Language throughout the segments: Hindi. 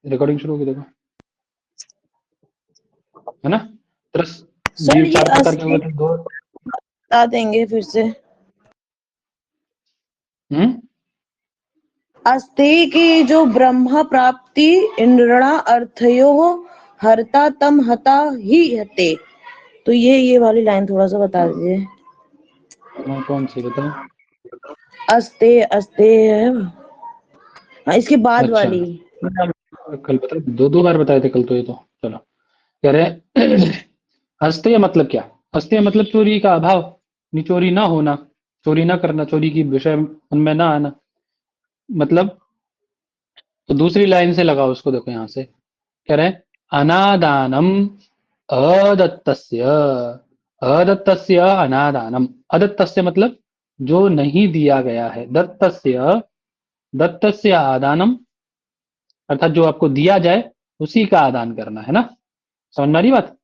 रिकॉर्डिंग शुरू होगी, देखो, है ना। तरस सर जीव ये 4 प्रकार के अस्थि हुए थे, 2। बता देंगे फिर से? अस्थि की जो ब्रह्म प्राप्ति इंद्रणा अर्थयो हरता तम हता ही हते, तो ये वाली लाइन थोड़ा सा बता दीजिए। कौन सी बताओ? अस्ते अस्ते है, इसके बाद अच्छा, वाली। कल बता, 2 बार बताए थे कल तो, ये तो चलो कह रहे अस्तेय मतलब क्या? अस्तेय मतलब चोरी का अभाव, चोरी ना होना, चोरी ना करना, चोरी की विषय मन में ना आना, मतलब। तो दूसरी लाइन से लगाओ उसको, देखो यहां से कह रहे हैं अनादानम अदत्तस्य, अदत्तस्य अनादानम। अदत्तस्य मतलब जो नहीं दिया गया है, दत्तस्य, दत्तस्य आदानम अर्थात जो आपको दिया जाए उसी का आदान करना, है ना। समझ में आ रही बात?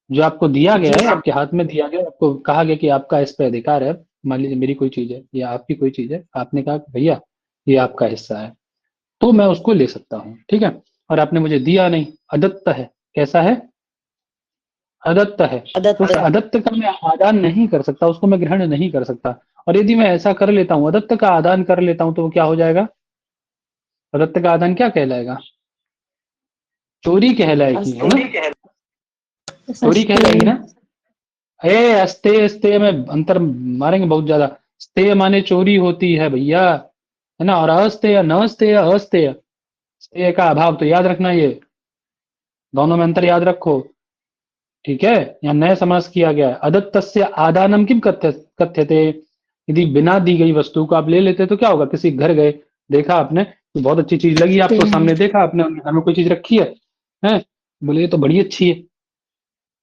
जो आपको दिया गया जी है, आपके हाथ में दिया गया, आपको कहा गया कि आपका इस पे अधिकार है। मान लीजिए मेरी कोई चीज है या आपकी कोई चीज है, आपने कहा कि भैया ये आपका हिस्सा है, तो मैं उसको ले सकता हूँ, ठीक है। और आपने मुझे दिया नहीं, अदत्त है। कैसा है? अदत्त है। तो अदत्त। उस अदत्त का मैं आदान नहीं कर सकता, उसको मैं ग्रहण नहीं कर सकता। और यदि मैं ऐसा कर लेता हूँ, अदत्त का आदान कर लेता हूँ, तो वो क्या हो जाएगा? अदत्त का आदान क्या कहलाएगा? चोरी कहलाएगी, है ना। चोरी कहलाएगी ना। अस्ते अस्ते में अंतर मारेंगे बहुत ज्यादा। स्तेय माने चोरी होती है भैया, है ना। और अस्तेय, न स्तेय, अस्तेय, स्तेय का अभाव, तो याद रखना, ये दोनों में अंतर याद रखो, ठीक है। यहाँ नया समास किया गया है। अदत्तस्य आदानम किम कथ्यते, यदि बिना दी गई वस्तु को आप ले लेते तो क्या होगा? किसी घर गए, देखा आपने तो बहुत अच्छी चीज लगी आपको, सामने देखा आपने, घर में कोई चीज रखी है, बोले ये तो बड़ी अच्छी है,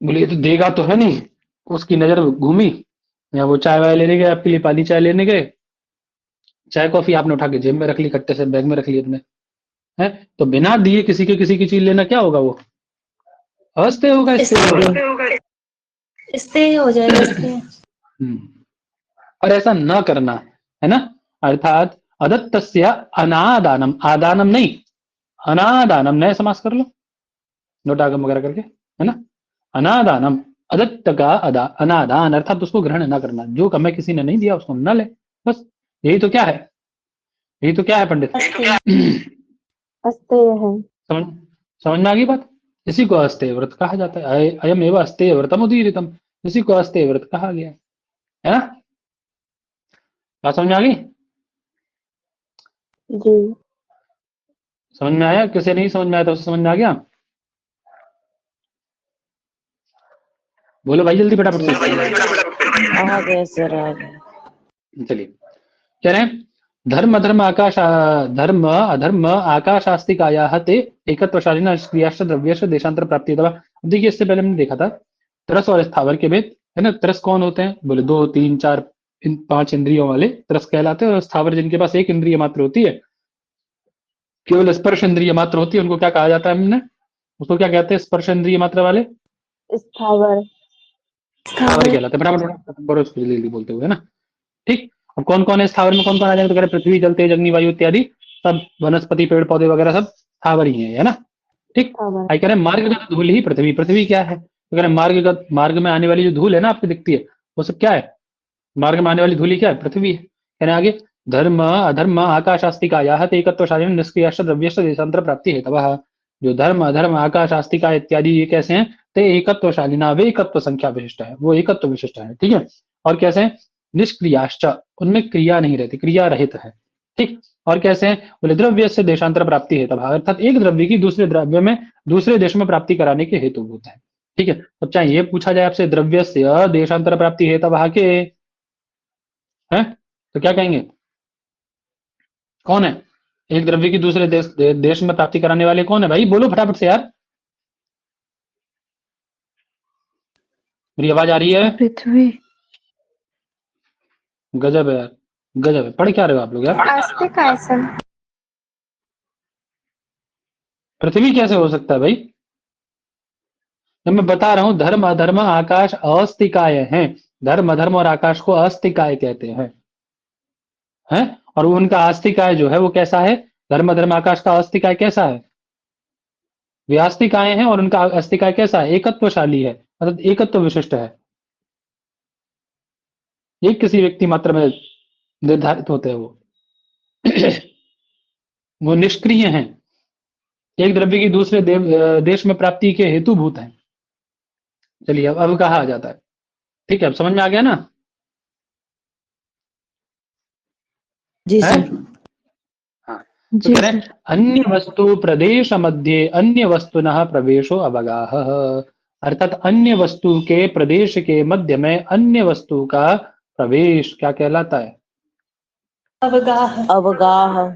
बोले ये तो देगा तो है नहीं। उसकी नजर घूमी, या वो चाय वाय लेने गए, आपके लिए पानी चाय लेने गए, चाय कॉफी आपने उठा के जेब में रख ली, कट्टे से बैग में रख ली अपने, है। तो बिना दिए किसी की चीज लेना क्या होगा? वो अस्तेय होगा, स्तेय होगा। इससे हो जाएगा इससे। हम्म। और ऐसा न करना, है ना। अर्थात अदत्तस्य अनादानम, आदानम नहीं, अनादानम, नए समास कर लो, नोटागम वगैरह करके, है ना। अनादानम, अदत्त का अनादान अर्थात उसको ग्रहण न करना, जो हमें किसी ने नहीं दिया उसको हम न ले, बस। यही तो क्या है, यही तो क्या है पंडित? अस्तेय है। समझ समझ में आ गई बात? इसी को अस्तेय व्रत कहा जाता है। अयम एवं अस्तेय व्रतम उदीरितम, इसी को अस्तेय व्रत कहा गया है ना। बात समझ में आ गई? जी। समझ में आया? किसे नहीं समझ में आया तो उसे समझ में आ गया? बोलो भाई जल्दी फटाफट से। आ गया सर, आ गया। चलिए, कह रहे हैं धर्म अधर्म आकाश, धर्म अधर्म आकाशास्तिकाया ते एकत्वशालिना क्रियाश्च द्रव्यश्च देशांतर प्राप्ति। अब देखिए, इससे पहले हमने देखा था तरस और स्थावर के भेद, है ना। तरस कौन होते हैं? बोले 2 3 4 5 इंद्रियों वाले तरस कहलाते हैं। और स्थावर जिनके पास एक इंद्रिय मात्र होती है, केवल स्पर्श इंद्रिय मात्र होती है, उनको क्या कहा जाता है? हमने उसको क्या कहते हैं? स्पर्श इंद्रिय मात्र वाले स्थावर। स्थावर कहलाते हैं। फटाफट बड़ो उसको जल्दी बोलते हुए, है ना। ठीक। अब कौन कौन है स्थावर में? कौन कौन आ जाएंगे? तो कह रहे पृथ्वी, जल, तेज, अग्नि, वायु इत्यादि सब वनस्पति, पेड़ पौधे वगैरह सब स्थावर ही है ना। ठीक। स्थावर। आई कह रहे मार्गगत धूल ही पृथ्वी। पृथ्वी क्या है? तो कह रहे मार्गगत, मार्ग में आने वाली जो धूल है ना आपको दिखती है, वो सब क्या है? मार्ग में आने वाली धूल ही क्या है? पृथ्वी है। कह रहे आगे धर्म अधर्म आकाशास्तिका याहत एकत्वशालीन निष्क्रियाश्च द्रव्यश्च देशांतर प्राप्ति हेतवः। जो धर्म अधर्म आकाश आस्तिका इत्यादि ये कैसे हैं? ते एकत्वशालीना, वे एकत्व संख्या विशिष्ट है, वो एकत्व विशिष्ट है, ठीक है। और कैसे हैं? निष्क्रियाश्च, उनमें क्रिया नहीं रहती, क्रिया रहित है, ठीक। और कैसे हैं? बोले द्रव्य से देशांतर प्राप्ति हेतु, अर्थात एक द्रव्य की दूसरे द्रव्य में, दूसरे देश में प्राप्ति कराने के हेतु होता है, ठीक है। अब चाहे ये पूछा जाए आपसे द्रव्य से देशांतर प्राप्ति हेतु के है, तो क्या कहेंगे? कौन है एक द्रव्य की दूसरे देश में प्राप्ति कराने वाले? कौन है भाई? बोलो फटाफट से यार, मेरी आवाज आ रही है? पृथ्वी। गजब है यार, गजब है। पढ़ क्या रहे हो आप लोग यार? आस्तिक है सर। पृथ्वी कैसे हो सकता है भाई? तो मैं बता रहा हूं, धर्म अधर्म आकाश अस्तिकाय हैं। धर्म अधर्म और आकाश को अस्तिकाय कहते हैं। और उनका अस्तिकाय जो है वो कैसा है? धर्म अधर्म आकाश का अस्तिकाय कैसा है? वे अस्तिकाएं हैं और उनका अस्तिकाय कैसा है, एकत्वशाली है, मतलब एकत्व विशिष्ट है, एक किसी व्यक्ति मात्र में निर्धारित होते हैं वो। वो निष्क्रिय हैं, एक द्रव्य की दूसरे देश में प्राप्ति के हेतुभूत हैं। चलिए अब कहा आ जाता है, ठीक है, अब समझ में आ गया ना? जी है? सर। हाँ, तो कह रहे हैं अन्य वस्तु प्रदेश मध्य अन्य वस्तुनः प्रवेशो अवगाह, अर्थात अन्य वस्तु के प्रदेश के मध्य में अन्य वस्तु का प्रवेश क्या कहलाता है? अवगाह। अवगाह।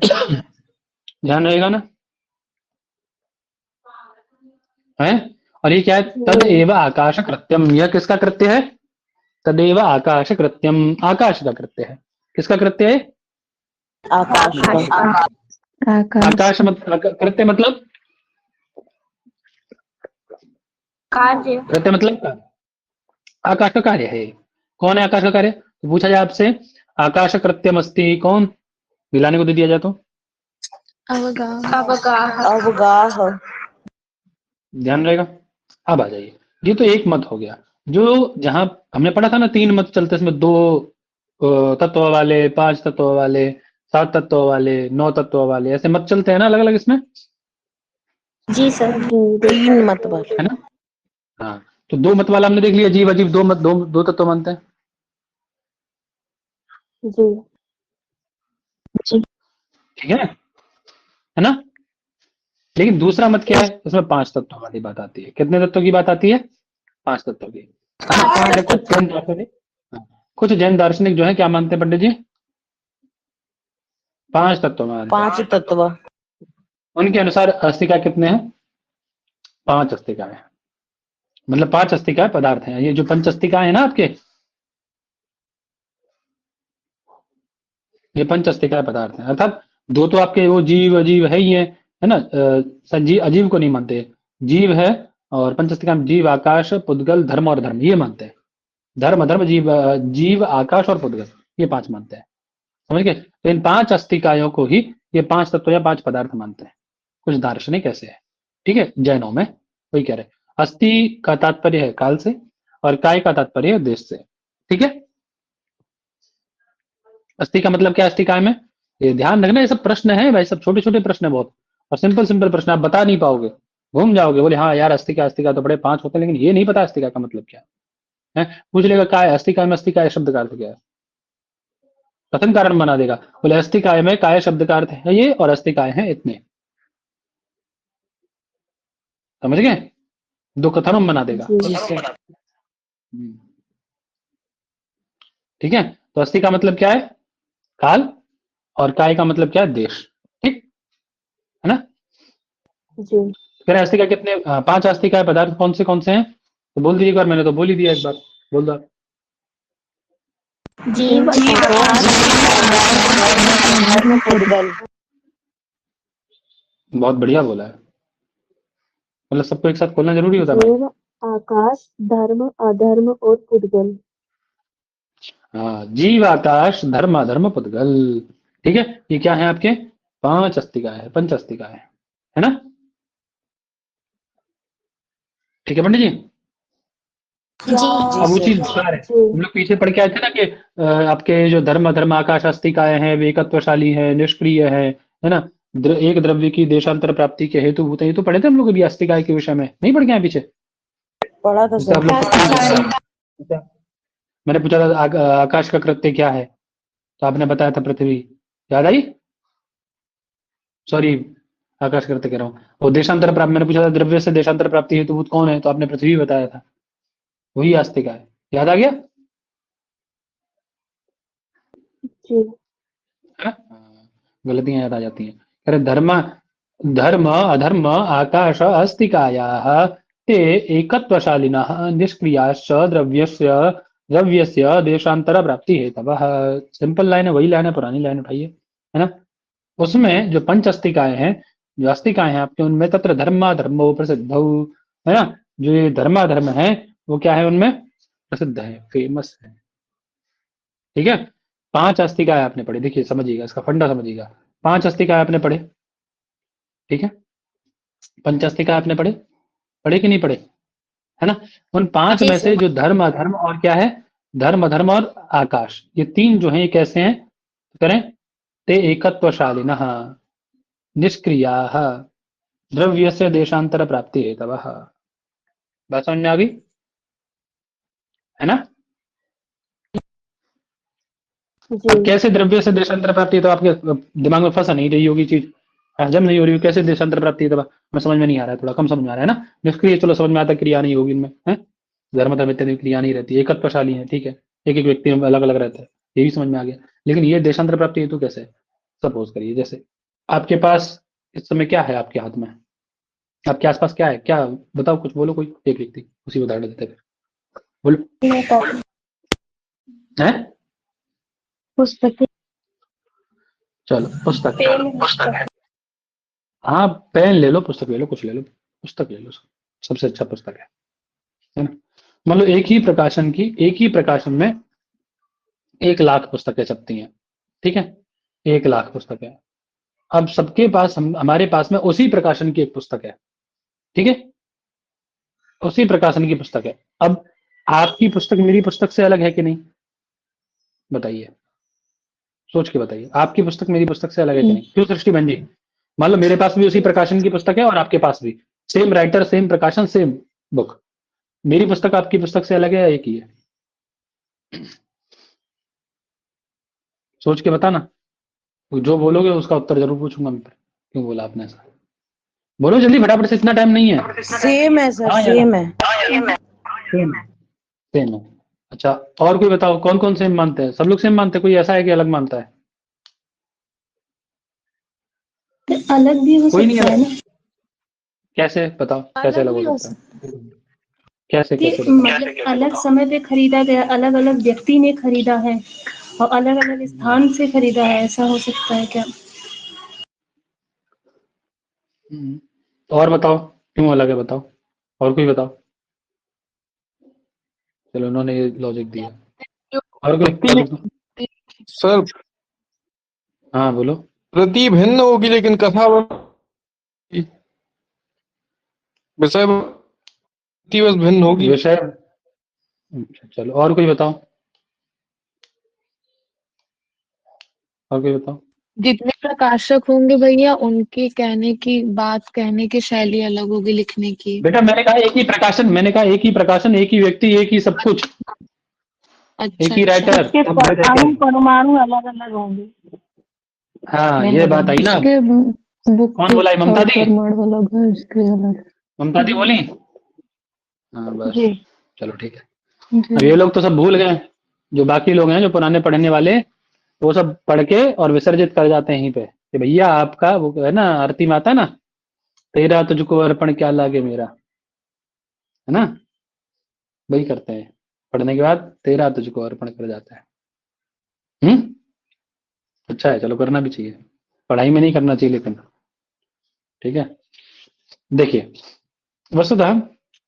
ध्यान रहेगा ना? है? और ये क्या है? तद एव आकाश कृत्यम, यह किसका कृत्य है? तदेव आकाश कृत्यम, आकाश का कृत्य है। किसका कृत्य है? आकाश का। आकाश कृत्य मतलब कार्य। कृत्य मतलब कार्य। आकाश का कार्य है। कौन है आकाश का कार्य? तो पूछा जाए आपसे, आकाश कृत्यम अस्ति, कौन दिलाने को दे दिया जाए तो? अवगाह। अवगाह। अवगाह। ध्यान रहेगा। अब आ जाइए, ये तो एक मत हो गया। जो जहां हमने पढ़ा था ना, 3 मत चलते, इसमें 2 तत्व वाले, 5 तत्व वाले, 7 तत्व वाले, 9 तत्व वाले, ऐसे मत चलते हैं ना अलग अलग इसमें, जी सर। 3 मत पर। है ना? हाँ, तो 2 मत वाला हमने देख लिया, जीव अजीब, 2 मत, दो तत्व मानते हैं। जी। ठीक है ना? लेकिन दूसरा मत क्या है? उसमें 5 तत्वों वाली बात आती है। कितने तत्वों की बात आती है? 5 तत्वों की, है ना? जैसे कुछ जैन दार्शनिक, हाँ, कुछ जैन दार्शनिक जो है क्या मानते हैं पंडित जी? 5 तत्व मानते हैं। 5 तत्व। उनके अनुसार अस्तिका कितने हैं? 5 अस्तिकाएं, मतलब 5 अस्तिकाएं पदार्थ हैं। ये जो पंच अस्तिकाएं हैं ना आपके, ये पंच अस्तिकाएं पदार्थ हैं, अर्थात 2 तो आपके वो जीव अजीव है ही है ना? संजीव अजीव को नहीं मानते, जीव है, और पंच अस्तिका में जीव, आकाश, पुद्गल, धर्म और धर्म, ये मानते हैं। धर्म अधर्म जीव, जीव आकाश और पुद्गल, ये 5 मानते हैं। समझ गए? तो इन 5 अस्तिकायों को ही ये 5 तत्व या 5 पदार्थ मानते हैं। कुछ दार्शनिक ऐसे है, ठीक है, जैनों में वही कह रहे हैं। अस्थि का तात्पर्य है काल से, और काय का तात्पर्य है देश से। ठीक है? अस्थि का मतलब क्या है? अस्थि काय में, ये ध्यान रखना, ये सब प्रश्न है भाई, सब छोटे छोटे प्रश्न है बहुत, और सिंपल सिंपल प्रश्न, आप बता नहीं पाओगे, घूम जाओगे, बोले हाँ यार अस्तिका तो बड़े 5 होते हैं, लेकिन ये नहीं पता अस्तिका का मतलब क्या है। पूछ लेगा काय, अस्तिका में अस्तिका शब्द का अर्थ क्या है, कथन कारण बना देगा, बोले अस्तिकाय में काय शब्द का अर्थ है ये, और अस्तिकाय हैं इतने। समझ गए? 2 कथनों में बना देगा। जी सर। हम्म, ठीक है? तो अस्थि का मतलब क्या है? काल, और काय का मतलब क्या है? देश। ठीक है ना? जी। फिर अस्थि का कितने 5 अस्थि का पदार्थ कौन से हैं? तो बोल दीजिए एक बार, मैंने तो बोल ही दिया एक बार, बोल दो। जीव। पुद्गल। बहुत बढ़िया बोला है, मतलब सबको एक साथ खोलना जरूरी होता है भाई। जीव, आकाश, धर्म, अधर्म और पुद्गल। हाँ, जीव आकाश धर्म अधर्म पुद्गल। ठीक है, ये क्या है आपके? 5 अस्तिका है, पंच अस्तिका है ना? ठीक है पंडित जी। जी। अब वो जी चीज सर। बता रहे, हम लोग पीछे पढ़ के आए थे ना कि आपके जो धर्म अधर्म आकाश अस्तिकाएं हैं, वे एकत्वशाली है, निष्क्रिय है ना? एक द्रव्य की देशांतर प्राप्ति के हेतु भूत है, ये तो पढ़े थे हम लोग अभी अस्तिकाय के विषय में, नहीं पढ़ के आए पीछे? पढ़ा था जैसे आप सर। लोग, जैसे मैंने पूछा था आकाश का कृत्य क्या है, तो आपने बताया था पृथ्वी, याद आई? सॉरी, आकाश कृत्य कह रहा हूँ, और देशांतर प्राप्त, मैंने पूछा था द्रव्य से देशांतर प्राप्ति हेतुभूत कौन है, तो आपने पृथ्वी बताया था, वही आस्तिका है। याद आ गया? जी। हाँ? गलतियां याद आ जाती हैं। अरे धर्म धर्म अधर्म आकाश अस्तिकायाः ते एकत्वशालिनः निष्क्रियाश्च द्रव्यस्य देशांतर प्राप्ति हेतवः। सिंपल लाइन है, वही लाइन है, पुरानी लाइन उठाइए, है ना? उसमें जो पंच अस्तिकाएं हैं, जो अस्तिकाएं हैं आपके, उनमें तत्र धर्मा धर्मो प्रसिद्ध, है ना? जो ये धर्मा धर्म है वो क्या है? उनमें प्रसिद्ध है, फेमस है। ठीक है? 5 अस्तिकाएं आपने पढ़ी, देखिए समझिएगा, इसका फंडा समझिएगा। 5 अस्तिकाएं आपने पढ़े, ठीक है? पंचस्तिका आपने पढ़े पढ़े कि नहीं पढ़े, है ना। उन 5 जी में से सर। जो धर्म अधर्म और क्या है, धर्म अधर्म और आकाश, ये 3 जो हैं ये कैसे हैं, करें, ते एकत्वशालिनः निष्क्रियाः द्रव्यस्य देशांतर प्राप्ति हेतवः। बात समझ में आ गई, है ना। जी। अब कैसे द्रव्य से देशांतर प्राप्ति है, तो आपके दिमाग में फंसा नहीं रही होगी चीज, हजम नहीं हो रही हो, कैसे देशांतर प्राप्ति है, तो मैं समझ में नहीं आ रहा है, थोड़ा कम समझ में आ रहा है ना। निष्क्रिय चलो समझ में आता है, क्रिया नहीं होगी इनमें, है। धर्म धर्म इत्यादि में क्रिया नहीं रहती, एकत्वशाली है, ठीक है, एक एक व्यक्ति में अलग अलग रहता है, ये भी समझ में आ गया। लेकिन ये देशांतर प्राप्ति हेतु कैसे, सपोज करिए जैसे आपके पास इस समय क्या है, आपके हाथ में, आपके आसपास क्या है, क्या बताओ, कुछ बोलो, कोई एक व्यक्ति, उसी उदाहरण देते हैं, बोलो, है। पुस्तकें। चलो पुस्तक, पुस्तक। हाँ पेन ले लो, पुस्तक ले लो, कुछ ले लो, पुस्तक ले लो, सबसे अच्छा पुस्तक है ना। मान लो एक ही प्रकाशन में 1,00,000 पुस्तकें छपती हैं, ठीक है, 1,00,000 पुस्तकें। अब सबके पास हमारे पास में उसी प्रकाशन की एक पुस्तक है, ठीक है, उसी प्रकाशन की पुस्तक है। अब आपकी पुस्तक मेरी पुस्तक से अलग है कि नहीं, बताइए, सोच के बताइए, आपकी पुस्तक मेरी पुस्तक से अलग है कि नहीं, क्यों सृष्टि बहन जी। मान लो मेरे पास भी उसी प्रकाशन की पुस्तक है और आपके पास भी, सेम राइटर, सेम प्रकाशन, सेम बुक, मेरी पुस्तक आपकी पुस्तक से अलग है या एक ही है, सोच के बताना। जो बोलोगे उसका उत्तर जरूर पूछूंगा मैं, क्यों बोला आपने ऐसा, बोलो जल्दी फटाफट से, इतना टाइम नहीं है। सेम है सर, हाँ यार, सेम है। सेम सेम है। अच्छा और कोई बताओ, कौन कौन सेम मानते हैं, सब लोग सेम मानते हैं, कोई ऐसा है कि अलग मानता है, अलग भी हो कोई नहीं सकता है अलग, ना। कैसे बताओ, कैसे अलग अलग हो भी हो सकता सकता है, कैसे है, कैसे बताओ। मतलब अलग समय पे खरीदा गया, अलग अलग व्यक्ति ने खरीदा है और अलग अलग स्थान से खरीदा है, ऐसा हो सकता है क्या। और बताओ क्यों अलग है, बताओ, और कोई बताओ, चलो उन्होंने ये लॉजिक दिया, और कोई और बताओ? सर हाँ बोलो। प्रति भिन्न होगी लेकिन कथा विषय वृत्ति बस भिन्न होगी। विषय, अच्छा, चलो और कोई बताओ, और कोई बताओ। जितने प्रकाशक होंगे भैया उनकी कहने की बात, कहने की शैली अलग होगी लिखने की। बेटा मैंने कहा एक ही प्रकाशन, मैंने कहा एक ही प्रकाशन, एक ही व्यक्ति, एक ही सब कुछ, एक अच्छा ही अच्छा। राइटर, उसके परमाणु अलग अलग होंगे। हाँ ये बात आई ना। उसके बुक कौन के बोला है, ममता दी, परमाणु अलग है, उसके अलग। ममता दी बोली, हाँ बस, जी चलो ठीक है। अब जी। ये लोग तो सब भूल गए, जो बाकी लोग हैं जो पुराने पढ़ने वाले, वो सब पढ़ के और विसर्जित कर जाते हैं यहीं पे कि भैया आपका वो है ना, आरती में आता है ना, तेरा तुझको अर्पण क्या लागे मेरा, है ना, वही करते हैं, पढ़ने के बाद तेरा तुझको अर्पण कर जाता है। हम्म, अच्छा है, चलो करना भी चाहिए, पढ़ाई में नहीं करना चाहिए लेकिन, ठीक है। देखिए वस्तुतः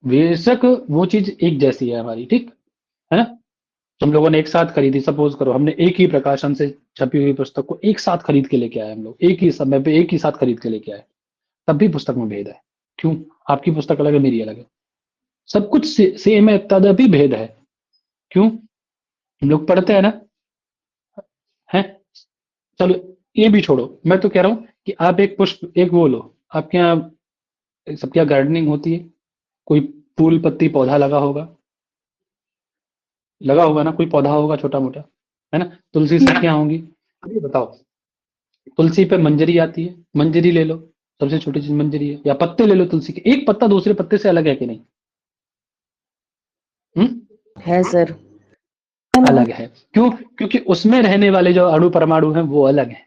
बेशक वो चीज एक जैसी है हमारी, ठीक है ना, हम लोगों ने एक साथ खरीदी, सपोज करो हमने एक ही प्रकाशन से छपी हुई पुस्तक को एक साथ खरीद के लेके आए, हम लोग एक ही समय पे एक ही साथ खरीद के लेके आए, तब भी पुस्तक में भेद है, क्यों, आपकी पुस्तक अलग है, मेरी अलग है, सब कुछ सेम है, तदपि भेद है, क्यों, हम लोग पढ़ते हैं ना, है। चलो ये भी छोड़ो, मैं तो कह रहा हूं कि आप एक पुष्प, एक वो लो, आपके यहाँ सबके यहाँ गार्डनिंग होती है, कोई फूल पत्ती पौधा लगा होगा ना, कोई पौधा होगा छोटा मोटा, है ना, तुलसी सब्जियां होंगी, अभी बताओ, तुलसी पे मंजरी आती है, मंजरी ले लो, सबसे छोटी चीज मंजरी है, या पत्ते ले लो तुलसी के, एक पत्ता दूसरे पत्ते से अलग है कि नहीं, है सर। अलग है, क्यों, क्योंकि उसमें रहने वाले जो अणु परमाणु हैं वो अलग है,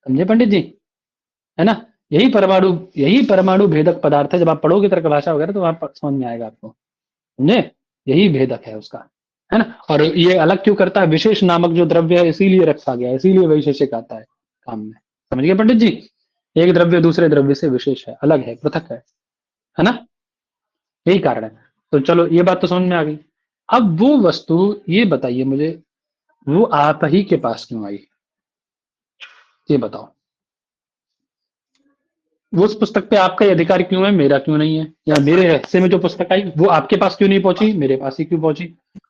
समझे पंडित जी, है ना, यही परमाणु भेदक पदार्थ है, जब आप पढ़ोगे तर्क भाषा वगैरह तो वहां समझ में आएगा आपको, समझे, यही भेदक है उसका, है ना। और ये अलग क्यों करता है, विशेष नामक जो द्रव्य है इसीलिए रखा गया है, इसीलिए वैशेषिक आता है काम में, समझ गए पंडित जी, एक द्रव्य दूसरे द्रव्य से विशेष है, अलग है, पृथक है ना, यही कारण है। तो चलो ये बात तो समझ में आ गई। अब वो वस्तु, ये बताइए मुझे, वो आप ही के पास क्यों आई, ये बताओ, वो उस पुस्तक पे आपका ही अधिकार क्यों है, मेरा क्यों नहीं है? या मेरे हिस्से में जो पुस्तक आई वो आपके पास क्यों नहीं पहुंची, मेरे पास ही क्यों पहुंची?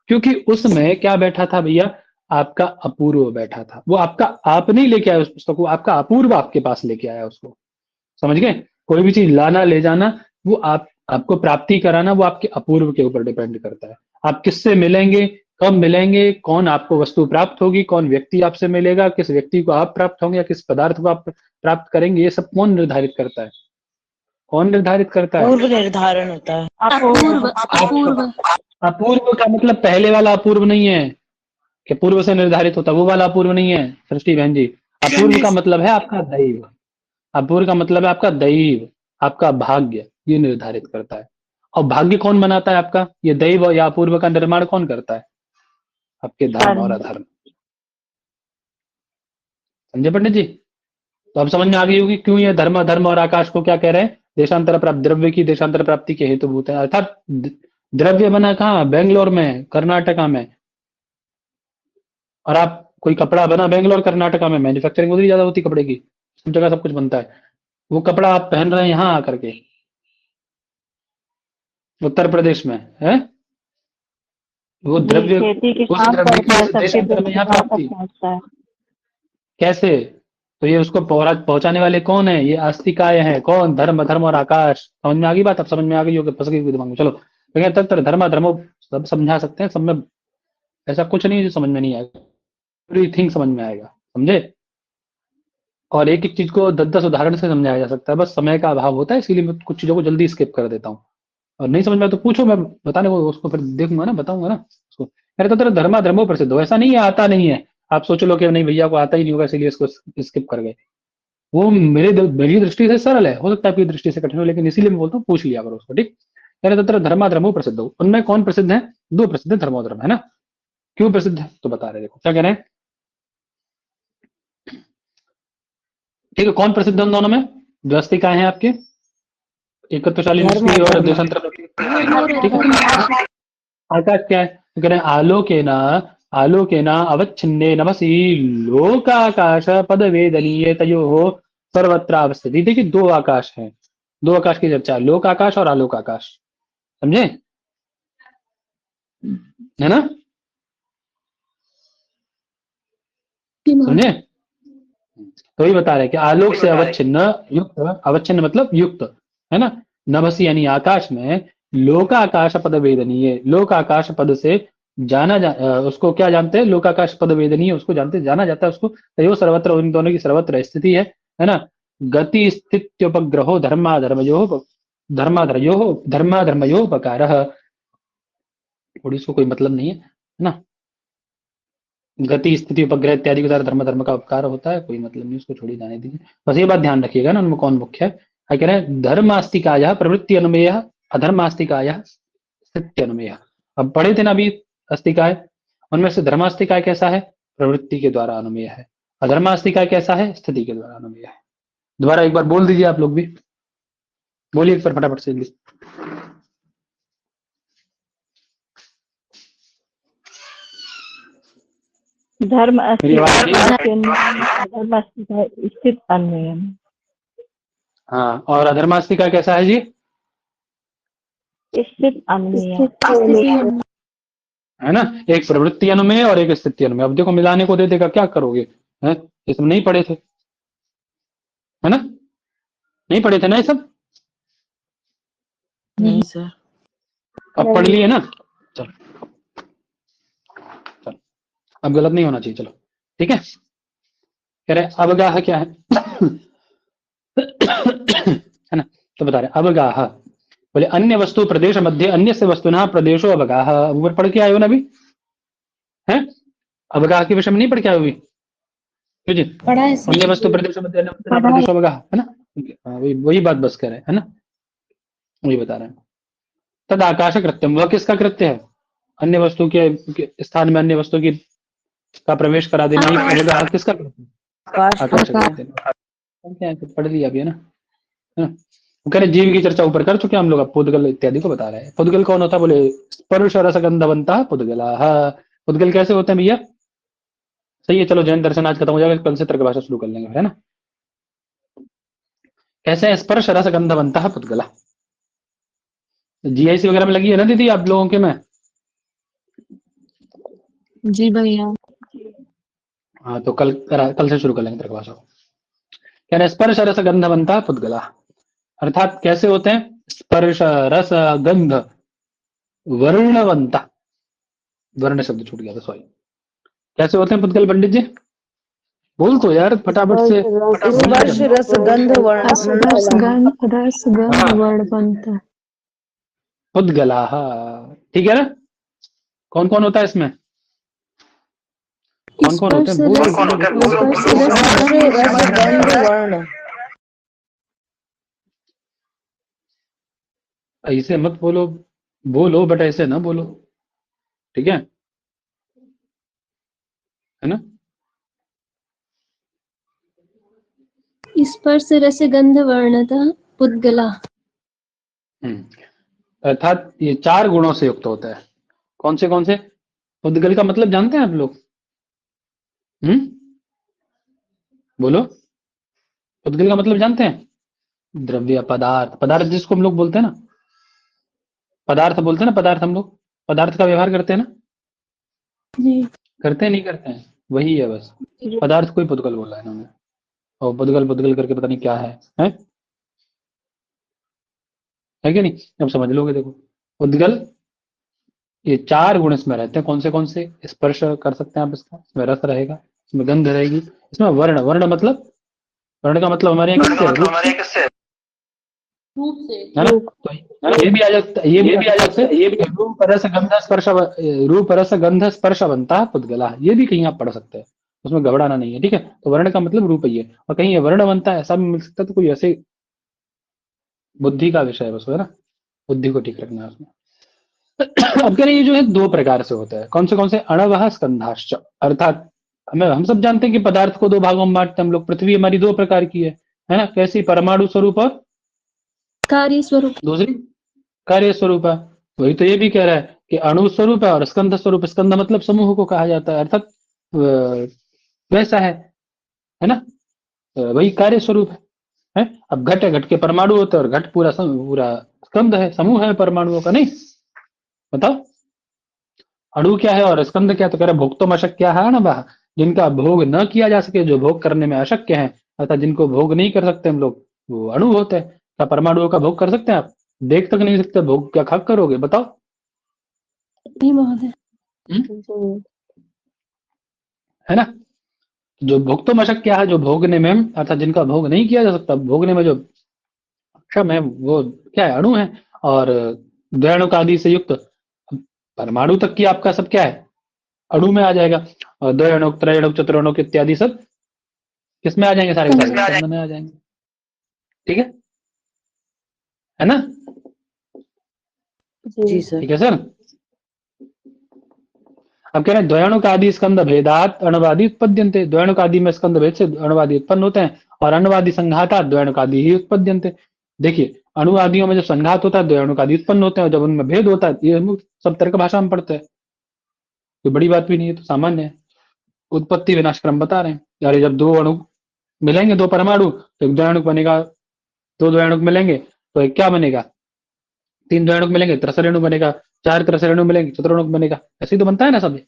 क्योंकि उसमें क्या बैठा था भैया, आपका अपूर्व बैठा था। वो आपका आप नहीं लेके आया उस पुस्तक को, आपका अपूर्व आपके पास लेके आया उसको। समझ गए? कोई भी चीज लाना ले जाना, वो आपको प्राप्ति कराना, वो आपके अपूर्व के ऊपर डिपेंड करता है। आप किससे मिलेंगे, कब मिलेंगे, कौन आपको वस्तु प्राप्त होगी, कौन व्यक्ति आपसे मिलेगा, किस व्यक्ति को आप प्राप्त होंगे या किस पदार्थ को आप प्राप्त करेंगे, ये सब कौन निर्धारित करता है? कौन निर्धारित करता है? पूर्व निर्धारण होता है। अपूर्व अपूर्व अपूर्व का मतलब पहले वाला अपूर्व नहीं है कि पूर्व से निर्धारित होता, वो वाला अपूर्व नहीं है सृष्टि बहन जी। अपूर्व का मतलब है आपका दैव, अपूर्व का मतलब है आपका दैव, आपका भाग्य, ये निर्धारित करता है। और भाग्य कौन बनाता है आपका? ये दैव या अपूर्व का निर्माण कौन करता है? आपके धर्म और अधर्म। समझे पंडित जी? तो अब समझ में आ गई होगी क्यों ये धर्म धर्म और आकाश को क्या कह रहे हैं, देशांतर प्राप्त, द्रव्य की देशांतर प्राप्ति के हेतुभूत है। अर्थात द्रव्य बना कहाँ? बेंगलोर में, कर्नाटका में। और आप कोई कपड़ा बना बेंगलोर कर्नाटका में, मैन्युफैक्चरिंग उधर ही ज्यादा होती कपड़े की, सब जगह सब कुछ बनता है। वो कपड़ा आप पहन रहे हैं यहाँ आकर के उत्तर प्रदेश में है, वो द्रव्य, खेती के उस काम द्रव्य करता है, की सबके देशांतर में यहाँ वहां तक प्राप्ति पहुंचता है। कैसे? तो ये उसको पहुंचाने वाले कौन है? ये आस्तिकाय है। कौन? धर्म धर्म और आकाश। समझ में आ गई बात? अब समझ में आ गई होगी, फंस गई होगी दिमाग में। चलो लेकिन तत्र धर्म धर्मो सब समझा सकते हैं, सब में ऐसा कुछ नहीं है जो समझ में नहीं आएगा, एवरीथिंग समझ में आएगा। समझे? और एक एक चीज को 10-10 उदाहरण से समझाया जा सकता है, बस समय का अभाव होता है, इसीलिए मैं कुछ चीजों को जल्दी स्किप कर देता हूँ। और नहीं समझ में आया तो पूछो, मैं बताने को उसको फिर देखूंगा ना, बताऊंगा ना उसको। अरे तो तेरा धर्मा धर्मो प्रसिद्ध हो, ऐसा नहीं है आता नहीं है। आप सोच लो कि नहीं भैया को आता ही नहीं होगा इसलिए इसको स्किप कर गए। वो मेरी दृष्टि से सरल है, हो सकता है आपकी दृष्टि से कठिन हो, लेकिन इसीलिए मैं बोलता हूँ पूछ लिया करो उसको, ठीक? अरे तत्र धर्मा धर्मो प्रसिद्ध हो, उनमें कौन प्रसिद्ध है? दो प्रसिद्ध धर्मो धर्म है ना। क्यों प्रसिद्ध है तो बता रहे, देखो क्या कह रहे हैं। ठीक है, कौन प्रसिद्ध है उन दोनों में? जो अस्तिकाएं हैं आपके, एकत्वशाली धर्म निष्क्रिय और धर्म। देशांतर प्रति, ठीक है। आकाश क्या है? तो कह रहे हैं आलोकेन अवच्छिन्ने नभसि लोकाकाश पद वेदनीय तयोः सर्वत्र अवस्थिति। देखिए दो आकाश है, दो आकाश की चर्चा है, लोक आकाश और आलोक आकाश। समझे? है ना? समझे? तो ये बता रहे हैं कि आलोक से अवच्छिन्न युक्त, अवच्छिन्न मतलब युक्त, है ना। नभसी यानी आकाश में, लोकाकाश पद वेदनीय, लोकाकाश पद से उसको क्या जानते हैं? लोकाकाश पद वेदनीय उसको जानते, जाना जाता है उसको। तयो सर्वत्र, उन दोनों की सर्वत्र स्थिति है ना। गति स्थित्युपग्रहो धर्माधर्मयोपकार, थोड़ी इसको कोई मतलब नहीं है ना। गति स्थिति उपग्रह इत्यादि के द्वारा धर्म धर्म का उपकार होता है, कोई मतलब नहीं, उसको छोड़ी जाने दीजिए। बस ये बात ध्यान रखिएगा ना, उनमें कौन मुख्य है। क्या कह रहे हैं? धर्मास्तिकाया प्रवृत्ति अनुमेय, अधर्मास्तिकाया स्थिति अनुमेय। अब पढ़े थे ना अभी अस्तिकाय, उनमें से धर्मास्तिकाय कैसा है? प्रवृत्ति के द्वारा अनुमेय है। अधर्मास्तिकाय कैसा है? स्थिति के द्वारा अनुमेय है। दोबारा एक बार बोल दीजिए आप लोग भी, बोलिए एक बार फटाफट से जल्दी। धर्म मेरी आवाज आ रही है? धर्म स्थित अन्वय। हाँ, और अधर्मास्तिकाय कैसा है जी? स्थित अन्वय। है ना, एक प्रवृत्ति अनुमेय और एक स्थिति अनुमेय। अब देखो मिलाने को दे देगा, क्या करोगे? है ये सब नहीं पढ़े थे, है ना? नहीं पढ़े थे ना ये सब? नहीं सर। अब पढ़ लिए ना? चलो चलो, अब गलत नहीं होना चाहिए। चलो ठीक है। कह रहे अवगाह क्या है? है ना, तो बता रहे अवगाह बोले अन्य वस्तु प्रदेश मध्य अन्य से वस्तुना प्रदेशो अवगाह। ऊपर पढ़ के आए हो ना अभी? है अवगाह के विषय में नहीं पढ़ के आए हो अभी? जी, पढ़ा है सर। अन्य वस्तु प्रदेश मध्य अन्य वस्तुना प्रदेशो अवगाह, है ना। हाँ, वही बात बस कह रहे हैं, है ना, वही बता रहे हैं। तद आकाश कृत्यम, वह किसका कृत्य है? अन्य वस्तु के स्थान में अन्य वस्तु की का प्रवेश करा देना ही अवगाह किसका कृत्य है? आकाश कृत्य है। पढ़ लिया अभी, है ना। कह रहे जीव की चर्चा ऊपर कर चुके हम लोग, अब पुद्गल इत्यादि को बता रहे हैं। पुद्गल कौन होता है? बोले स्पर्श रसगंधवंता पुद्गला। पुद्गल कैसे होते हैं भैया? सही है, चलो जैन दर्शन आज खत्म हो जाएगा, कल से तर्क भाषा शुरू कर लेंगे, है ना। कैसे स्पर्श रस गंध बनता है पुद्गला। जीआईसी वगैरह में लगी है ना दीदी आप लोगों के में? जी भैया। हाँ तो कल से शुरू कर लेंगे तेरे को भाषा को। कह रहे स्पर्श रस गंध बनता है पुद्गला, अर्थात कैसे होते हैं स्पर्श रस गंध वर्णवंता, वर्ण शब्द छूट गया था सॉरी, कैसे होते हैं पुद्गल पंडित जी? बोल तो यार फटाफट से। स्पर्श रस गंध वर्ण स्पर्श गंध रस गंध हाँ। वर्ण बनता है। पुद्गला ठीक है ना। कौन कौन होता है इसमें? कौन कौन होते हैं? स्पर्श रस गंध वर्ण। ऐसे मत बोलो, बोलो बट ऐसे ना बोलो, ठीक है ना। स्पर्श रस गंध वर्णतः पुद्गला। अर्थात ये 4 गुणों से युक्त होता है। कौन से? पुद्गल का मतलब जानते हैं आप लोग? बोलो, पुद्गल का मतलब जानते हैं? द्रव्य पदार्थ, पदार्थ जिसको हम लोग बोलते हैं ना, पदार्थ बोलते हैं ना, पदार्थ हम लोग पदार्थ का व्यवहार करते हैं ना, जी करते हैं नहीं करते हैं, वही है बस। पदार्थ को ही पुद्गल बोला है इन्होंने, और पुद्गल करके पता नहीं क्या है कि नहीं, अब समझ लोगे। देखो पुद्गल ये 4 गुण इसमें रहते हैं। कौन से? स्पर्श कर सकते हैं आप इसका, इसमें रस रहेगा, इसमें गंध रहेगी, इसमें वर्ण, वर्ण मतलब, वर्ण का मतलब हमारे यहाँ किससे है? रूप से है ना। तो ये भी आ जाता है, ये भी आ जाता है, ये भी रूप रस गंध स्पर्श बनता है पुद्गला, ये भी कहीं आप पढ़ सकते हैं, उसमें घबराना नहीं है, ठीक है। तो वर्ण का मतलब रूप ही है, और कहीं ये वर्ण बनता है ऐसा भी मिल सकता है, तो कोई ऐसे बुद्धि का विषय है बस, है ना, बुद्धि को ठीक रखना है उसमें। अब कह रहे ये जो है 2 प्रकार से होता है। कौन से? अणवः स्कंधाश्च, अर्थात हम सब जानते हैं कि पदार्थ को 2 भागों में बांटते हैं हम लोग। पृथ्वी हमारी 2 प्रकार की है ना, कैसी? परमाणु स्वरूप और कार्य स्वरूप। दूसरी कार्य स्वरूप है। वही तो ये भी कह रहा है कि अणु स्वरूप है और स्कंध स्वरूप। स्कंध मतलब समूह को कहा जाता है, अर्थात वैसा है ना, वही कार्य स्वरूप है। अब घट है, घट के परमाणु होते हैं, और घट पूरा स्कंध है, समूह है परमाणुओं का, नहीं बताओ। अणु क्या है और स्कंद क्या? तो कह रहे भोक्तुम अशक्य है ना वह, जिनका भोग न किया जा सके, जो भोग करने में अशक्य है, अर्थात जिनको भोग नहीं कर सकते हम लोग, वो अणु होते हैं। क्या परमाणुओं का भोग कर सकते हैं आप? देख तक नहीं सकते, भोग क्या खा करोगे बताओ? जी महोदय। है ना। जो भोक्तुम अशक्य है, जो भोगने में, अर्थात जिनका भोग नहीं किया जा सकता, भोगने में जो अक्षम है, वो क्या है? अणु है। और द्वैणुक आदि से युक्त परमाणु तक की आपका सब क्या है? अणु में आ जाएगा। और द्वैणुक त्रैणुक चतुर्णुक इत्यादि सब किसमें आ जाएंगे? सारे स्कंद में आ जाएंगे, ठीक है ना। जी सर। ठीक है सर। अब कह रहे हैं द्वैणुक आदि स्कंद भेदात अणुवादी उत्पद्यन्ते, द्वैणुक आदि में स्कंद भेद से अणुवादी उत्पन्न होते हैं, और अणुवादी संघातात द्वैणुक आदि ही उत्पद्यन्ते। देखिए अणुवादियों में जब संघात होता है द्वैणुक आदि उत्पन्न होते हैं, और जब उनमें भेद होता है, ये हम सब तर्क भाषा में पढ़ते हैं, कोई बड़ी बात भी नहीं है, तो सामान्य है। उत्पत्ति विनाश क्रम बता रहे हैं। यार जब 2 अणु मिलेंगे, 2 परमाणु, तो एक द्वैणुक बनेगा, 2 द्वैणुक मिलेंगे तो एक क्या बनेगा? 3 द्वैणुक मिलेंगे त्रिसरेणु बनेगा, 4 त्रिसरेणु मिलेंगे चतुर्णुक बनेगा। ऐसे ही तो बनता है ना सब,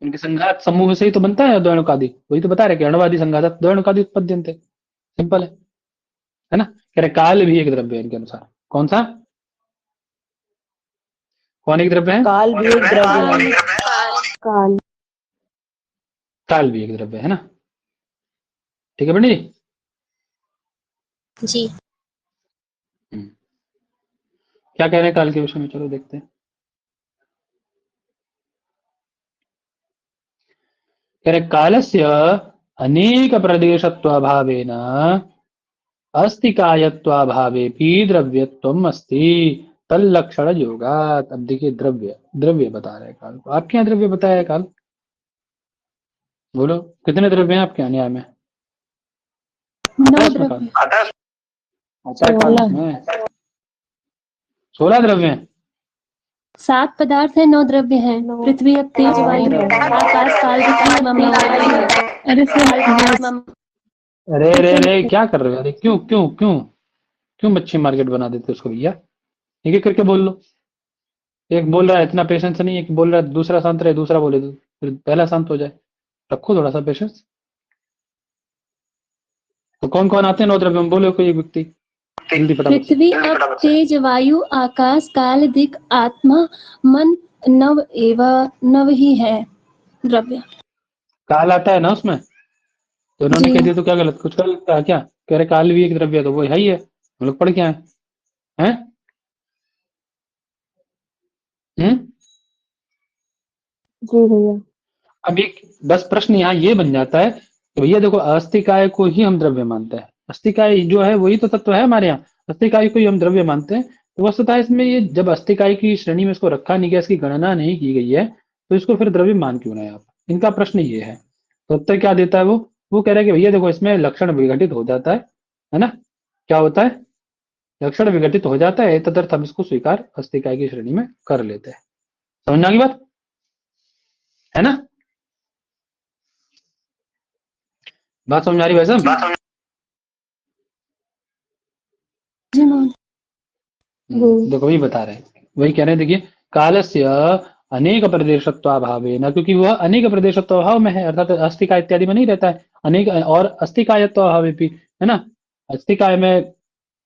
इनके संघात समूह से ही तो बनता है द्वैणुक आदि। वही तो बता रहे कि अणुवादी संघात द्वैणुक आदि उत्पद्यन्ते, सिंपल है ना। कह रहे काल भी एक द्रव्य है इनके अनुसार। कौन सा? कौन एक द्रव्य है? काल भी एक द्रव्य है। काल काल भी एक द्रव्य है ना, ठीक है पंडित जी। जी क्या कह रहे हैं काल के विषय में? चलो देखते हैं। कह रहे कालस्य अनेक प्रदेशत्वाभावेन अस्ति कायत्वाभावेपि द्रव्यत्वम् अस्ति तल्लक्षण योगात्। अब देखिए द्रव्य बता रहे हैं काल को। आपके यहाँ द्रव्य बताया है काल? बोलो कितने द्रव्य हैं आपके यहाँ न्याय में? 9 द्रव्य। आता है काल में 16 द्रव्य हैं। 7 पदार्थ है, 9 द्रव्य है। पृथ्वी अब तेज वायु आकाश काल विक्रम मम। अरे सर अरे अरे अरे क्या कर रहे हो? अरे क्यों क्यों क्यों क्यों मच्छी मार्केट बना देते हो उसको भैया? एक एक करके बोल लो। एक बोल रहा है इतना पेशेंस नहीं है कि बोल रहा है दूसरा शांत रहे, दूसरा बोले तो फिर पहला शांत हो जाए। रखो थोड़ा सा पेशेंस। तो कौन कौन आते हैं 9 द्रव्य में? बोलो कोई एक व्यक्ति जल्दी फटाफट से। पृथ्वी अप तेज वायु आकाश काल दिक आत्मा मन नव एवं नव ही है द्रव्य। काल आता है ना उसमें? तो उन्होंने जी कह दिया तो क्या गलत? कुछ गलत कहा क्या? कह रहे काल भी एक द्रव्य है, तो वो है ही है। हम लोग पढ़ के आए हैं। हम्म। जी भैया। अब एक बस प्रश्न यहाँ ये बन जाता है कि भैया देखो, अस्थिकाय को ही हम द्रव्य मानते हैं। अस्थिकाय जो है वही तो तत्व है हमारे यहाँ। अस्थिकाय को ही हम द्रव्य मानते हैं। तो वस्तुतः इसमें ये जब अस्थिकाय की श्रेणी में इसको रखा नहीं गया, इसकी गणना नहीं की गई है, तो इसको फिर द्रव्य मान क्यों रहे हैं आप? इनका प्रश्न ये है। तो उत्तर क्या देता है वो कह रहा है कि भैया देखो, इसमें लक्षण विघटित हो जाता है ना? क्या होता है? लक्षण विघटित हो जाता है, तदर्थ हम इसको स्वीकार अस्थिकाय की श्रेणी में कर लेते हैं। समझ में आ गई बात? है ना? बात समझ आ रही है भाई साहब? जी महोदय। देखो वही बता रहे हैं, वही कह रहे हैं। देखिए, कालस्य अनेक प्रदेशत्वाभावे न, क्योंकि वह अनेक प्रदेशत्वाभाव में है, अर्थात अस्थिकाय इत्यादि में नहीं रहता है। अनेक और अस्थिकायत्वाभावे भी, है ना? अस्थिकाय में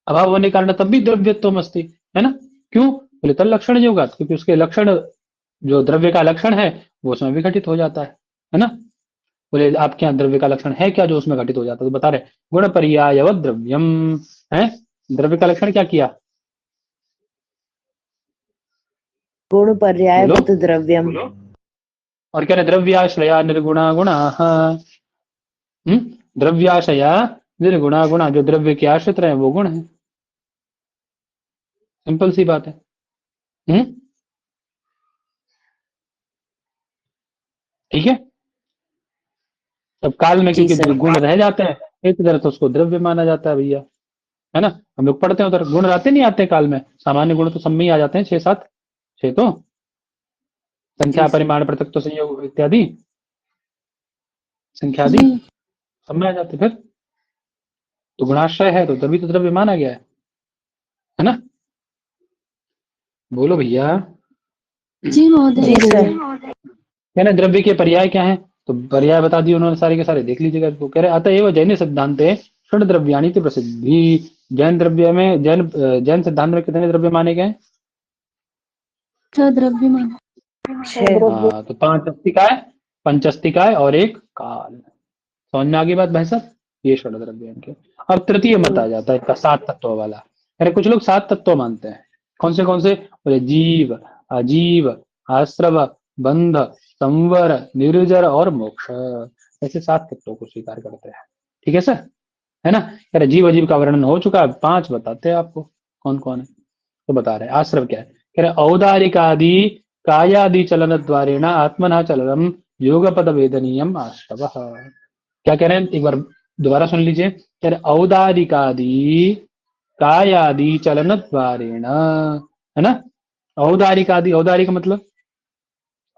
अभाव होने के कारण तब भी द्रव्यत्वम अस्ति, है ना? क्यों? बोले तल लक्षण योगा, क्योंकि उसके लक्षण, जो द्रव्य का लक्षण है वो उसमें विघटित हो जाता है ना? बोले आपके यहाँ द्रव्य का लक्षण है क्या जो उसमें घटित हो जाता है? तो बता रहे गुण पर्यायवत द्रव्यम है। द्रव्य का लक्षण क्या किया? गुण बोलो। पर्यायवत द्रव्यम। और कह रहे द्रव्याश्रया निर्गुणा गुणा। द्रव्याशया निर्गुणा गुणा, जो द्रव्य के आश्रित रहे वो गुण है। सिंपल सी बात है। ठीक है। अब काल में जी क्योंकि सर। गुण रह जाते हैं, एक तरह तो उसको द्रव्य माना जाता है भैया, है ना? हम लोग पढ़ते हैं उधर गुण आते नहीं आते काल में, सामान्य गुण तो सब में ही आ जाते हैं, 6 7 6 तो संख्या जी सर। परिमाण पृथक तो संयोग इत्यादि संख्या आदि जी सब में आ जाते हैं। फिर तो गुणाश्रय है तो तभी तो द्रव्य माना गया है ना? बोलो भैया। जी महोदय। जी सर। कहना द्रव्य के पर्याय क्या है? तो पर्याय बता दिए उन्होंने सारे के सारे, देख लीजिएगा इसको। कह रहे अतएव जैन सिद्धांत षड द्रव्याणी की प्रसिद्धि। जैन द्रव्य में जैन सिद्धांत में कितने द्रव्य माने गए? द्रव्य माना। 6। द्रव्य। हाँ, तो 5 अस्तिकाय, पंचस्तिकाय और एक काल। समझ में आ गई बात भाई साहब? ये षड द्रव्य के। अब तृतीय मत आ जाता है इसका, 7 तत्व वाला। अरे कुछ लोग 7 तत्व मानते हैं। कौन से? बोले जीव, अजीव, आश्रव, बंध, संवर, निर्जर और मोक्ष, ऐसे 7 तत्वों को स्वीकार करते हैं। ठीक है सर? है ना? कह रहे जीव अजीव का वर्णन हो चुका है, 5 बताते हैं आपको कौन कौन है। तो बता रहे आश्रव क्या है। कह रहे औदारिक आदि कायादि चलन द्वारेण आत्मना चलनम योग पद वेदनीयम आश्रव। क्या कह रहे हैं एक बार दोबारा सुन लीजिए। कह रहे औदारिकादि कायादि चलन द्वारेण, है ना? औदारिक आदि, औदारिक मतलब,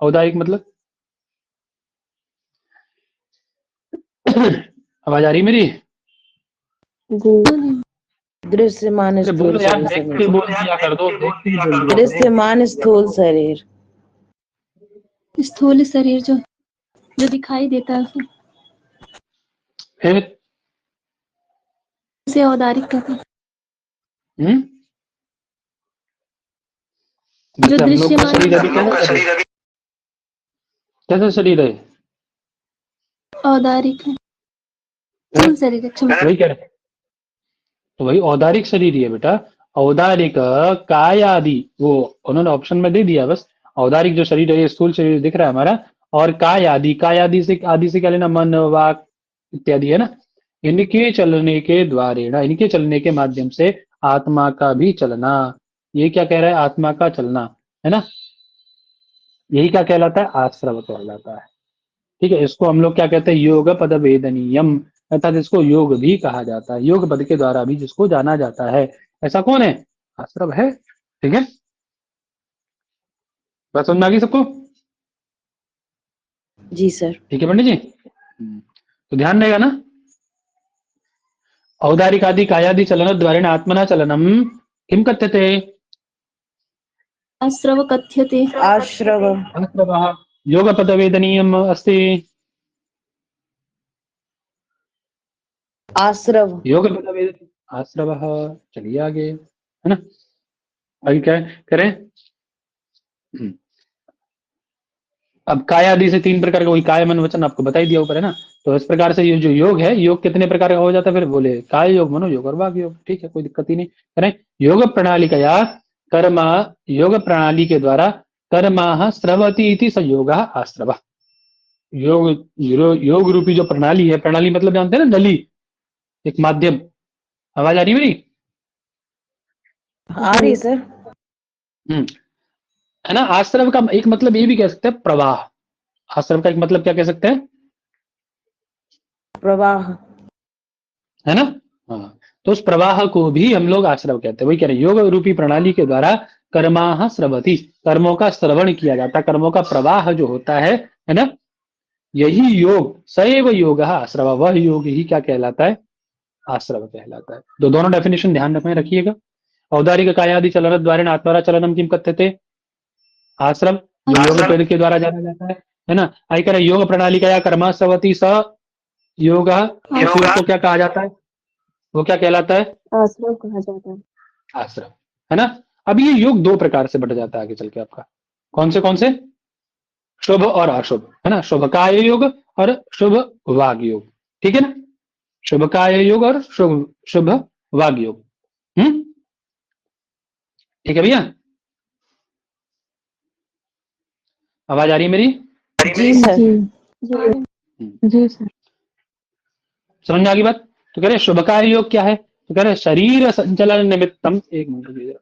औदारिक मतलब आवाज आ रही मेरी? जी। दृश्यमान अरे स्थूल बोलो यार, शरीर देख के समझ। बोल दिया कर दो, देख के ही बोल दिया करो। दृश्यमान स्थूल शरीर। स्थूल शरीर जो जो दिखाई देता है उसे फिर औदारिक कहते हैं। हम्म जो जैसे हम लोग का दृश्यमान शरीर अभी कैसा शरीर है? औदारिक है। स्थूल शरीर है, क्षमा। वही कह रहे, तो वही औदारिक शरीर ही है बेटा। औदारिक काय आदि, वो उन्होंने ऑप्शन में दे दिया बस। औदारिक जो शरीर है, ये स्थूल शरीर दिख रहा है हमारा। और काय आदि, काय आदि से क्या लेना? मन वाक इत्यादि, है ना? इनके चलने के द्वारे ना, इनके चलने के माध्यम से आत्मा का भी चलना। ये क्या कह रहा है? आत्मा का चलना, है ना? यही क्या कहलाता है? आश्रव कहलाता है। ठीक है, इसको हम लोग क्या कहते हैं? योग पद वेदनीयम, अर्थात इसको योग भी कहा जाता है। योग पद के द्वारा भी जिसको जाना जाता है, ऐसा कौन है? आश्रव है। ठीक है, बात समझ में आ गई सबको? जी सर। ठीक है पंडित जी। तो ध्यान रहेगा ना? औदारिकादि कायादि चलनद्वारेण आत्मना चलनम किं कथ्यते? आश्रव कथ्यते। आश्रव आश्रवः योगपदवेदनीयम् अस्ति। आश्रव योगपदवेद आश्रवः। चलिए आगे, है ना? आगे क्या करें? अब काय आदि से तीन प्रकार का, वही काय मन वचन आपको बता ही दिया ऊपर, है ना? तो इस प्रकार से ये जो योग है, योग कितने प्रकार का हो जाता है? फिर बोले काय योग, मनोयोग और वाग योग। ठीक है, कोई दिक्कत ही नहीं। करें योग प्रणाली का या कर्म, योग प्रणाली के द्वारा कर्मा स्रवती इति संयोग आश्रव। योग रूपी जो प्रणाली है, प्रणाली मतलब जानते हैं ना, नली, एक माध्यम। आवाज आ रही है मेरी? आ रही सर। हम्म, है ना? आश्रव का एक मतलब ये भी कह सकते हैं प्रवाह। आश्रव का एक मतलब क्या कह सकते हैं? प्रवाह। है ना? हाँ, तो उस प्रवाह को भी हम लोग आश्रव कहते हैं। वही कह रहे हैं, योग रूपी प्रणाली के द्वारा कर्माह स्रवती, कर्मों का श्रवण किया जाता है, कर्मों का प्रवाह जो होता है ना? यही योग, सैव योग आश्रव, वह योग ही क्या कहलाता है? आश्रव कहलाता है। तो दोनों डेफिनेशन ध्यान में रखिएगा। औदारिक कायादि चलन द्वारा आत्मरा चलनम किम कथ्यते? आश्रम, जो योग पेड़ के द्वारा जाना जाता है ना? आई कह रहे योग प्रणाली का या कर्मा स्रवती स योग, उस योग को क्या कहा जाता है? वो क्या कहलाता है? आश्रव कहा जाता है। आश्रम, है ना? अब ये योग दो प्रकार से बढ़ जाता है आगे चल के आपका। कौन से? शुभ और अशुभ, है ना? शुभ काय योग और शुभ वाग योग। ठीक है ना? शुभ काय योग और शुभ शुभ वाग योग। ठीक है भैया? आवाज आ रही है मेरी? जी सर। जी जी जी सर। समझ में आ गई बात? तो कह रहे शुभ काय योग क्या है? तो कह रहे शरीर संचलन निमित्तम, एक मिनट रुकिए जरा।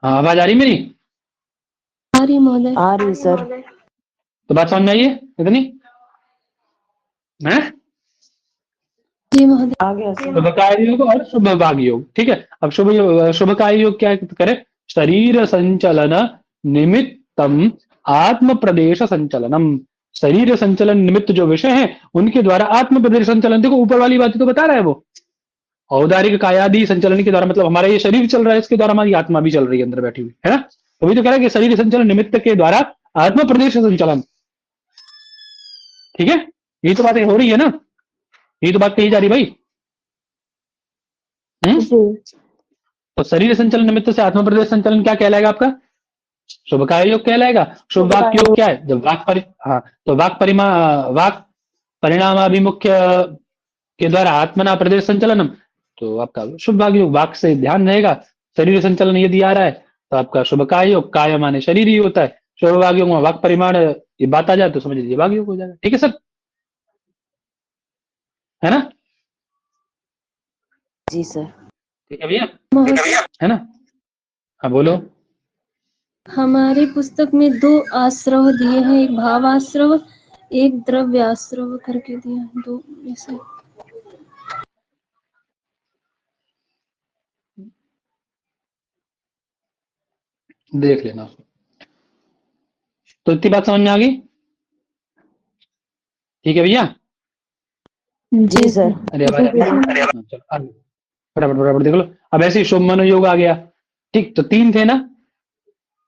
हाँ, आवाज आ रही मेरी? आ रही महोदय। आ रही सर। तो बात समझ में आई है इतनी? है? जी महोदय। आ गया सर। शुभ काय योग और शुभ वाग योग। ठीक है, अब शुभ काय योग क्या करे? शरीर संचलन निमित्तम आत्म प्रदेश संचलनम, शरीर संचलन निमित्त जो विषय है उनके द्वारा आत्म प्रदेश संचलन। देखो ऊपर वाली बातें तो बता रहा है वो। औदारिक कायादि संचलन के द्वारा मतलब हमारा ये शरीर चल रहा है, इसके द्वारा हमारी आत्मा भी चल रही है अंदर बैठी हुई, है ना? तो वही तो कह रहा है कि शरीर संचलन निमित्त के द्वारा आत्म प्रदेश संचलन। ठीक है, यही तो बातें हो रही है ना, यही तो बात कही जा रही भाई। जी तो शरीर संचलन निमित्त से आत्म प्रदेश संचलन क्या कहलाएगा आपका? शुभ काय योग कहलाएगा। शुभ वाक योग क्या है? जब हाँ, तो वाक परिणामाभिमुख्य के द्वारा आत्मना प्रदेश संचलनम, तो आपका शुभ भाग योग, वाक से ध्यान रहेगा। शरीर संचलन यदि आ रहा है तो आपका शुभ काय योग, काय माने शरीर ही होता है, शुभ भाग योग में वाक परिमाण ये बात आ जाए तो समझ लीजिए भाग योग हो जाएगा। ठीक है सर, है ना? जी सर। ठीक है भैया, महोदय, है ना? हाँ बोलो। हमारी पुस्तक में 2 आश्रव दिए हैं, एक भावाश्रव, एक द्रव्याश्रव करके दिया है, 2 ऐसे। देख लेना उसको। तो इतनी बात समझ में आ गई? ठीक है भैया? जी सर। अरे आवाज आ रही है? हाँ, चलो आगे। फटाफट फटाफट देख लो। अब ऐसे ही शुभ मनो योग आ गया। ठीक, तो 3 थे ना,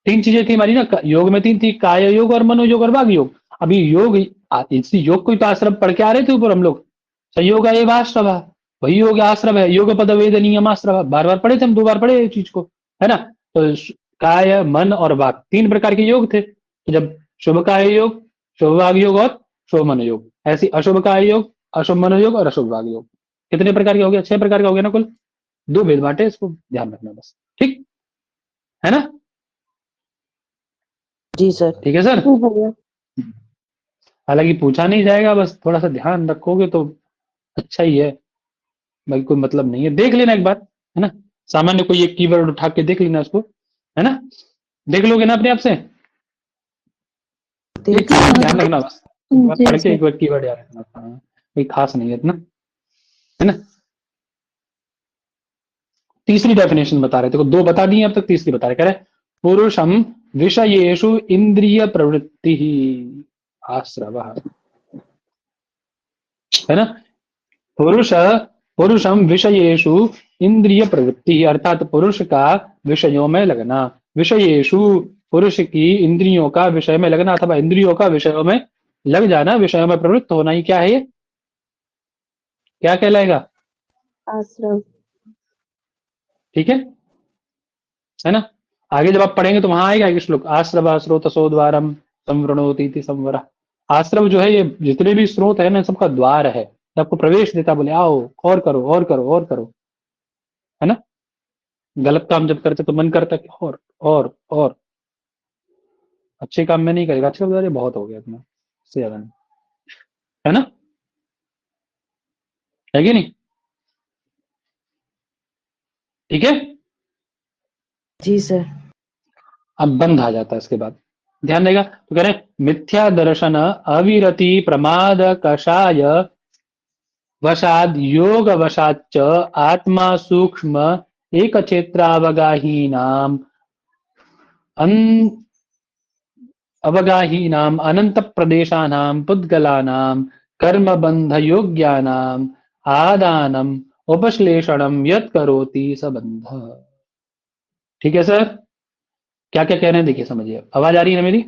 3 चीजें थी हमारी ना, योग में 3 थी, काय योग और मनोयोग और वाग योग। अभी योग, इसी योग को ही तो आश्रम पढ़ के आ रहे थे ऊपर हम लोग। संयोग एवं आश्रव, वही योग आश्रम है। योग पद वेद नियम आश्रव, बार बार पढ़े थे हम, 2 बार पढ़े इस चीज को, है ना? तो काय मन और वाग 3 प्रकार के योग थे। तो जब शुभ काय योग, शुभ वाग योग और शुभ मनोयोग, ऐसी अशुभ काय योग, अशुभ मनोयोग और अशुभ वाग योग, कितने प्रकार के हो गए? 6 प्रकार का हो गया ना कुल। 2 भेद बांटे, इसको ध्यान रखना बस। ठीक है ना? जी सर। ठीक है सर। जी भैया। हालांकि पूछा नहीं जाएगा, बस थोड़ा सा ध्यान रखोगे तो अच्छा ही है भाई, कोई मतलब नहीं है, देख लेना एक बार, है ना। सामान्य कोई एक कीवर्ड उठा के देख लेना उसको, है ना, देख लोगे ना अपने आप से। एक देख कीवर्ड सकते ध्यान हैं। रखना बस, एक बार जी पढ़ के सर। एक बार कीवर्ड याद रखना। हाँ, कोई खास नहीं है इतना, है ना। तीसरी डेफिनेशन बता रहे थे, दो बता दी अब तक, तीसरी बता रहे, कह रहे पुरुषम विषयेषु इंद्रिय प्रवृत्ति ही आश्रव, है ना। पुरुष पुरुषम विषयेषु इंद्रिय प्रवृत्ति, अर्थात पुरुष का विषयों में लगना, विषयेषु पुरुष की इंद्रियों का विषय में लगना अथवा इंद्रियों का विषयों में लग जाना, विषयों में प्रवृत्त होना, ही क्या है, ये क्या कहलाएगा? आश्रव। ठीक है ना। आगे जब आप पढ़ेंगे तो वहां आएगा एक श्लोक, आश्रव स्रोत सोद्वारम संवृणोती संवरा। आश्रव जो है, ये जितने भी स्रोत है ना, सबका द्वार है, सबको प्रवेश देता, बोले आओ और करो और करो और करो, है ना। गलत काम जब करते तो मन करता है कि और अच्छे काम में नहीं करेगा, अच्छे काम बहुत हो गया इतना, इससे ज्यादा नहीं, है ना, है कि नहीं? ठीक है। जी सर। अब बंध आ जाता है इसके बाद, ध्यान देगा तो कह रहे हैं, मिथ्या दर्शन अविरति प्रमाद कषाय वशाद योग वशाच आत्मा सूक्ष्म एक क्षेत्रावगाहीनाम अन अवगाहीनाम अनंत प्रदेशानाम पुद्गलानाम कर्म बंध योग्यानाम आदानम उपश्लेषणम यत् करोति सबंध। ठीक है सर, क्या क्या कह रहे हैं देखिए, समझिए, आवाज आ रही है ना मेरी?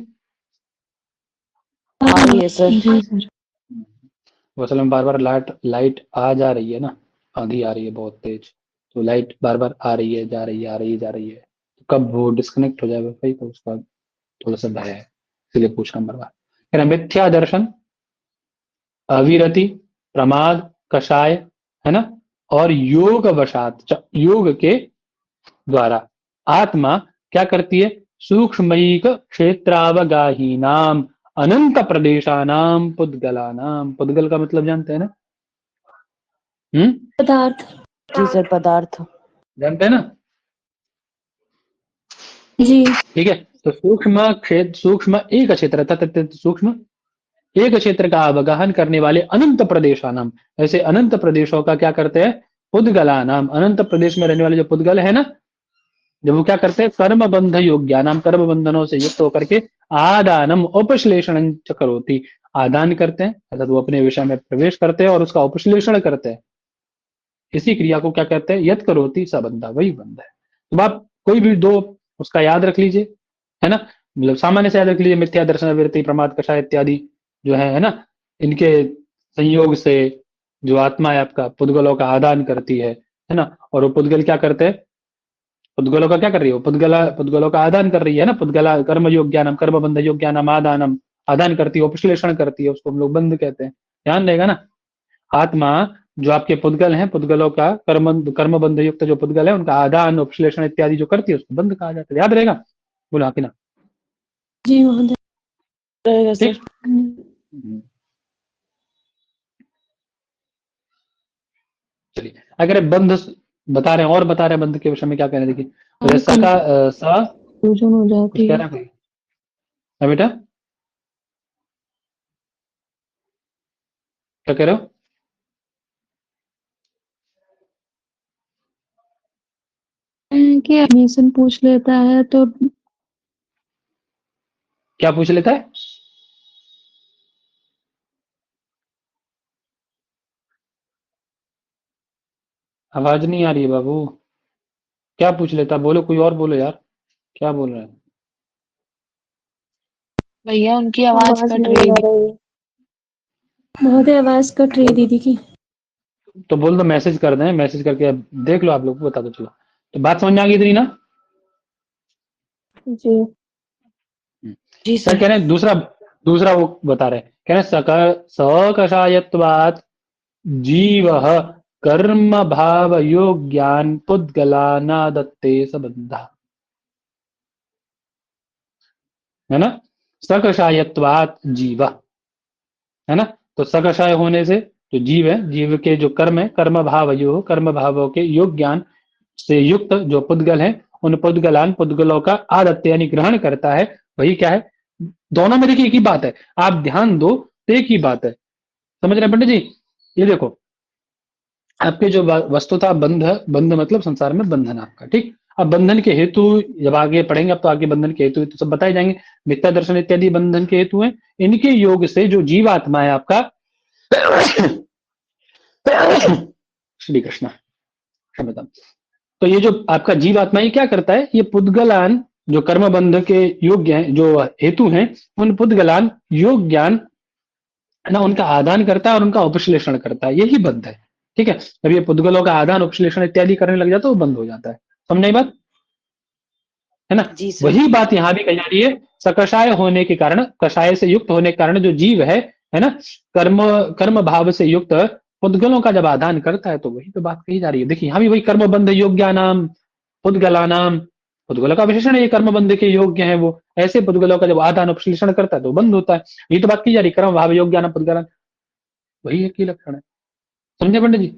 आ रही है सर। जी सर। असल में बार बार लाइट लाइट आ जा रही है ना, आंधी आ रही है बहुत तेज, तो लाइट बार बार आ रही है, जा रही है, आ रही है, जा रही है, तो कब वो डिस्कनेक्ट हो जाए वाईफाई तो उसका थोड़ा सा भय है, इसलिए पूछ रहा हूं बार बार। कह रहे हैं, मिथ्या दर्शन अविरति प्रमाद कषाय, है ना, और योग वशात, योग के द्वारा आत्मा क्या करती है, सूक्ष्मैक क्षेत्रावगाही नाम अनंत प्रदेशानाम पुद्गलानाम, पुद्गल का मतलब जानते हैं ना? पदार्थ। जी सर, पदार्थ। जानते हैं ना? जी। ठीक है, तो सूक्ष्म क्षेत्र, सूक्ष्म एक क्षेत्र तथा सूक्ष्म एक क्षेत्र का अवगाहन करने वाले अनंत प्रदेशानाम, ऐसे अनंत प्रदेशों का क्या करते हैं, पुद्गलानाम, अनंत प्रदेश में रहने वाले जो पुद्गल है ना, जब वो क्या करते हैं, कर्म बंध योग्यानाम, कर्म बंधनों से युक्त होकर के आदानम उपश्लेषण करोति, आदान करते हैं, अर्थात वो अपने विषय में प्रवेश करते हैं और उसका उपश्लेषण करते हैं, इसी क्रिया को क्या कहते हैं, यत करोति स बंधा, वही बंध है। तो आप कोई भी दो उसका याद रख लीजिए, है ना, मतलब सामान्य से याद रख लीजिए, मिथ्या दर्शन वृत्ति प्रमाद कषाय इत्यादि जो है ना, इनके संयोग से जो आत्मा है आपका पुद्गलों का आदान करती है ना, और वो पुद्गल क्या करते हैं, पुद्गलों का क्या कर रही है, वो पुद्गलों का आदान कर रही है ना, पुद्गला कर्म योग्यानम कर्म बंध योग्यानम आदानम, आदान करती है, उपश्लेषण करती है, उसको हम लोग बंध कहते हैं, ध्यान रहेगा ना। आत्मा जो आपके पुद्गल हैं, पुद्गलों का कर्म बंध युक्त जो पुद्गल है, उनका आदान उपश्लेषण इत्यादि जो करती है, उसको बंध कहा जाता है, याद रहेगा, बोला कि ना? जी महोदय। रहेगा सर। ठीक। चलिए, अगर बंध बता रहे हैं और बता रहे हैं बंध के विषय में क्या कहना है, देखिए, रसा का सा कंफ्यूजन हो कुछ जाती कह है। रहा है हाँ बेटा, क्या कह रहे हो? कि एडमिशन पूछ लेता है तो क्या पूछ लेता है? आवाज नहीं आ रही है बाबू, क्या पूछ लेता है? बोलो, कोई और बोलो यार, क्या बोल रहे हैं? भैया उनकी आवाज आवाज कट नहीं रही आ थी। रही। महोदय आवाज कट रही है दीदी की। तो बोल दो, मैसेज कर दें, मैसेज करके अब देख लो, आप लोग को बता दो, चलो। तो बात समझ में आ गई इतनी ना? जी। जी क्या सर। कह रहे हैं, दूसरा दूसरा वो बता रहे हैं, कह रहे हैं सकषायत्वात् जीव कर्म भाव योग्यान पुद्गला न दत्ते सबंधा, है ना, सकषायत्वात् जीव, है ना, तो सकषाय होने से जो जीव है, जीव के जो कर्म है, कर्म भावयो, कर्म भावों के योग ज्ञान से युक्त जो पुद्गल है, उन पुद्गलान पुद्गलों का आदत्य यानी ग्रहण करता है, वही क्या है, दोनों में देखिए एक ही बात है, आप ध्यान दो तो एक ही बात है, समझ रहे हैं पंडित जी। ये देखो आपके जो वस्तुतः बंध, बंध मतलब संसार में बंधन आपका, ठीक। अब बंधन के हेतु जब आगे पढ़ेंगे, अब तो आगे बंधन के हेतु तो सब बताए जाएंगे, मिथ्या दर्शन इत्यादि बंधन के हेतु हैं। इनके योग से जो जीवात्मा है आपका श्री कृष्ण क्षम्यता, तो ये जो आपका जीवात्मा ये क्या करता है, ये पुद्गलान जो कर्म बंध के योग्य हैं, जो हेतु हैं, उन पुद्गलान योग ज्ञान है ना, उनका आदान करता है और उनका उपश्लेषण करता है, यही बंध है, ठीक है। जब ये पुद्गलों का आदान उपश्लेषण इत्यादि करने लग जाता है, वो बंद हो जाता है, समझ बात है ना। जी सर। वही बात यहाँ भी कही जा रही है, सकषाय होने के कारण, कषाय से युक्त होने के कारण जो जीव है ना, कर्म कर्म भाव से युक्त पुद्गलों का जब आदान करता है, तो वही तो बात कही जा रही है। देखिए यहाँ भी वही कर्म बंध योग्यानाम पुद्गलानाम, पुद्गलों का विशेषण है, ये कर्म बंध के योग्य है, वो ऐसे पुद्गलों का जब आदान उपश्लेषण करता है तो बंद होता है, ये तो बात की जा रही है, कर्म भाव योग्यानाम पुद्गलान, वही एक ही लक्षण है, समझे पंडित जी।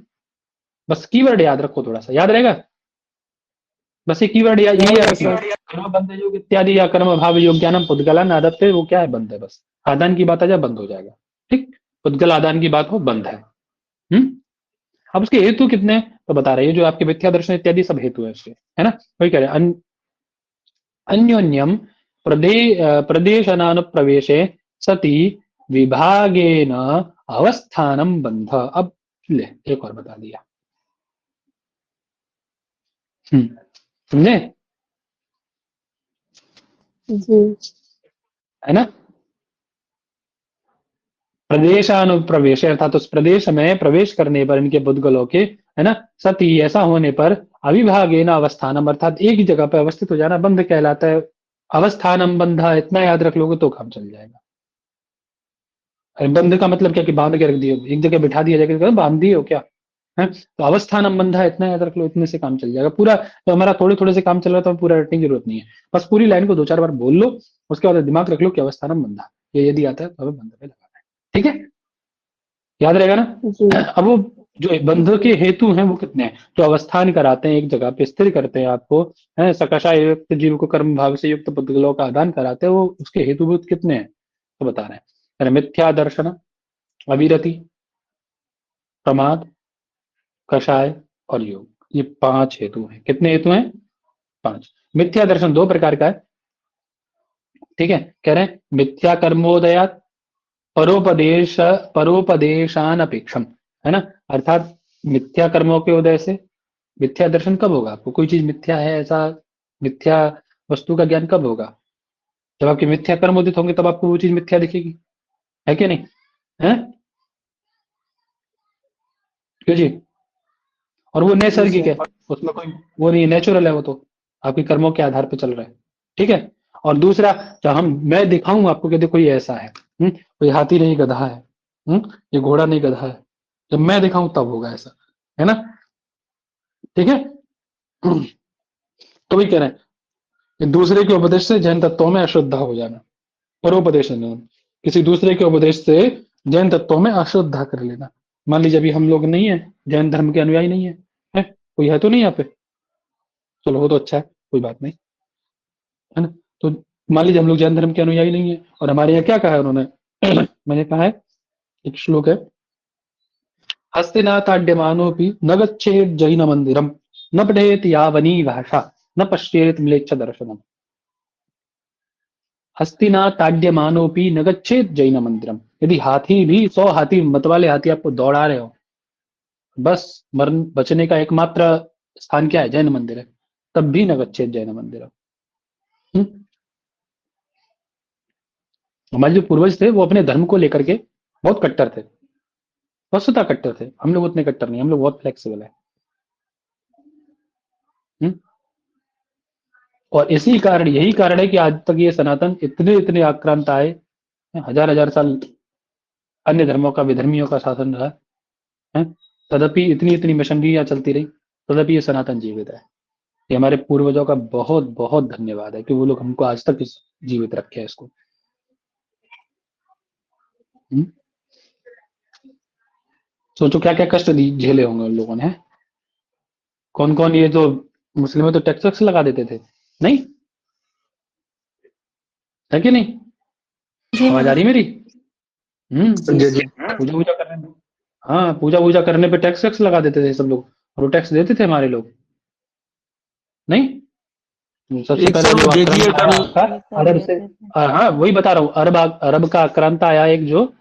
बस कीवर्ड याद रखो, थोड़ा सा याद रहेगा, बस ये कीवर्ड यही याद रखना, कर्म बंध योग इत्यादि या कर्म भाव योग्यानम पुद्गलान आदत्ते, वो क्या है, बंद है, बस आदान की बात आ जाए बंद हो जाएगा, ठीक। पुद्गल आदान की बात हो, बंद है। अब उसके हेतु कितने तो बता रहे हैं, जो आपके मिथ्या दर्शन इत्यादि सब हेतु है उसके, है ना, वही कह रहे हैं अन्योन्यम प्रदेशनानुप्रवेशे सति विभागेन अवस्थानम बंध। अब ले एक और बता दिया, समझे, जी है ना। प्रदेशानुप्रवेश अर्थात उस प्रदेश में प्रवेश करने पर इनके बुद्गलों के, है ना, सती ऐसा होने पर अविभागेन अवस्थानम अर्थात एक ही जगह पर अवस्थित हो जाना बंध कहलाता है। अवस्थानम बंधा इतना याद रख लोगे तो काम चल जाएगा। अरे बंध का मतलब क्या कि बांध के रख दिए, एक जगह बिठा दिया जाएगा, बांध दिए हो क्या है, तो अवस्थानम बंधा इतना याद रख लो, इतने से काम चल जाएगा पूरा। तो हमारा थोड़े थोड़े से काम चल रहा था, पूरा रटने की जरूरत नहीं है, बस पूरी लाइन को 2-4 बार बोल लो, उसके बाद दिमाग रख लो कि अवस्थानम बंधा, ये यदि आता है तो हमें बंध पे लगाना है, ठीक है, याद रहेगा ना। जी अब वो जो बंध के हेतु हैं वो कितने हैं, जो अवस्थान कराते हैं, एक जगह पे स्थिर करते हैं आपको, है सकषाय युक्त जीव को कर्म भाव से युक्त पुद्गलों का आदान कराते हैं, वो उसके हेतुभूत कितने हैं तो बता रहे हैं, मिथ्या दर्शन, अविरति, प्रमाद, कषाय और योग, ये 5 हेतु हैं। कितने हेतु हैं, 5। मिथ्या दर्शन 2 प्रकार का है, ठीक है, कह रहे हैं मिथ्या कर्मोदयात परोपदेश परोपदेशान अपेक्षम, है ना, अर्थात मिथ्या कर्मों के उदय से मिथ्या दर्शन कब होगा, आपको कोई चीज मिथ्या है ऐसा मिथ्या वस्तु का ज्ञान कब होगा, जब आपके मिथ्या कर्म उदित होंगे तब आपको वो चीज मिथ्या दिखेगी, है कि नहीं, है क्यों जी। और वो जी नैसर्गिक है, सर। उसमें कोई वो नहीं, नेचुरल है, वो तो आपके कर्मों के आधार पर चल रहा है, ठीक है। और दूसरा, जब मैं दिखाऊं आपको कि देखो ये ऐसा है, कोई हाथी नहीं गधा है, ये घोड़ा नहीं गधा है, जब मैं दिखाऊं तब होगा ऐसा, है ना, ठीक है। तो वही कह रहे हैं कि दूसरे के उपदेश से जैन तत्वों में अश्रद्धा हो जाना, परोपदेश किसी दूसरे के उपदेश से जैन तत्वों में अश्रद्धा कर लेना। मान लीजिए अभी हम लोग नहीं है, जैन धर्म के अनुयायी नहीं है, कोई है तो नहीं यहाँ पे, चलो वो तो अच्छा है, कोई बात नहीं, है ना। तो मान लीजिए हम लोग जैन धर्म के अनुयायी नहीं है, और हमारे यहाँ क्या कहा है उन्होंने मैंने कहा है, एक श्लोक है, हस्तिनाथाड्यमानोपि न गच्छेत् जैन मंदिरम न पठेत यावनी भाषा न पश्येत म्लेच्छ दर्शनम। हस्तिनाथाड्यमानोपि न गच्छेत् जैन मंदिरम, यदि हाथी भी 100 हाथी मत वाले हाथी आपको दौड़ा रहे हो, बस मरण बचने का एकमात्र स्थान क्या है, जैन मंदिर है, तब भी न गच्छेत् जैन मंदिरम। हमारे जो पूर्वज थे वो अपने धर्म को लेकर के बहुत कट्टर थे, वस्तुतः कट्टर थे, हम लोग उतने कट्टर नहीं, हम लोग बहुत फ्लेक्सिबल है। और इसी कारण, यही कारण है कि आज तक ये सनातन इतने इतने आक्रांत आए, 1000-1000 साल अन्य धर्मों का, विधर्मियों का शासन रहा है, तदपि इतनी इतनी मिशनरियां चलती रही, तदपि ये सनातन जीवित है। ये हमारे पूर्वजों का बहुत बहुत धन्यवाद है कि वो लोग हमको आज तक जीवित रखे हैं इसको। सोचो क्या क्या कष्ट झेले होंगे उन लोगों ने, हैं? कौन कौन, ये तो मुस्लिम तो टैक्स वैक्स लगा देते थे, नहीं है कि नहीं? जी आवाज आ महाराज। रही मेरी? जी जी पूजा वूजा करने में, हाँ पूजा वूजा करने पे टैक्स वैक्स लगा देते थे सब लोग, और वो टैक्स देते थे हमारे लोग, नहीं? सबसे एक पहले सर वो जो जजिया आक्रांत कर आया आपका ये सब अरब से, देते थे। हाँ वही बता रहा हूँ, अरब का आक्रांत आया एक, जो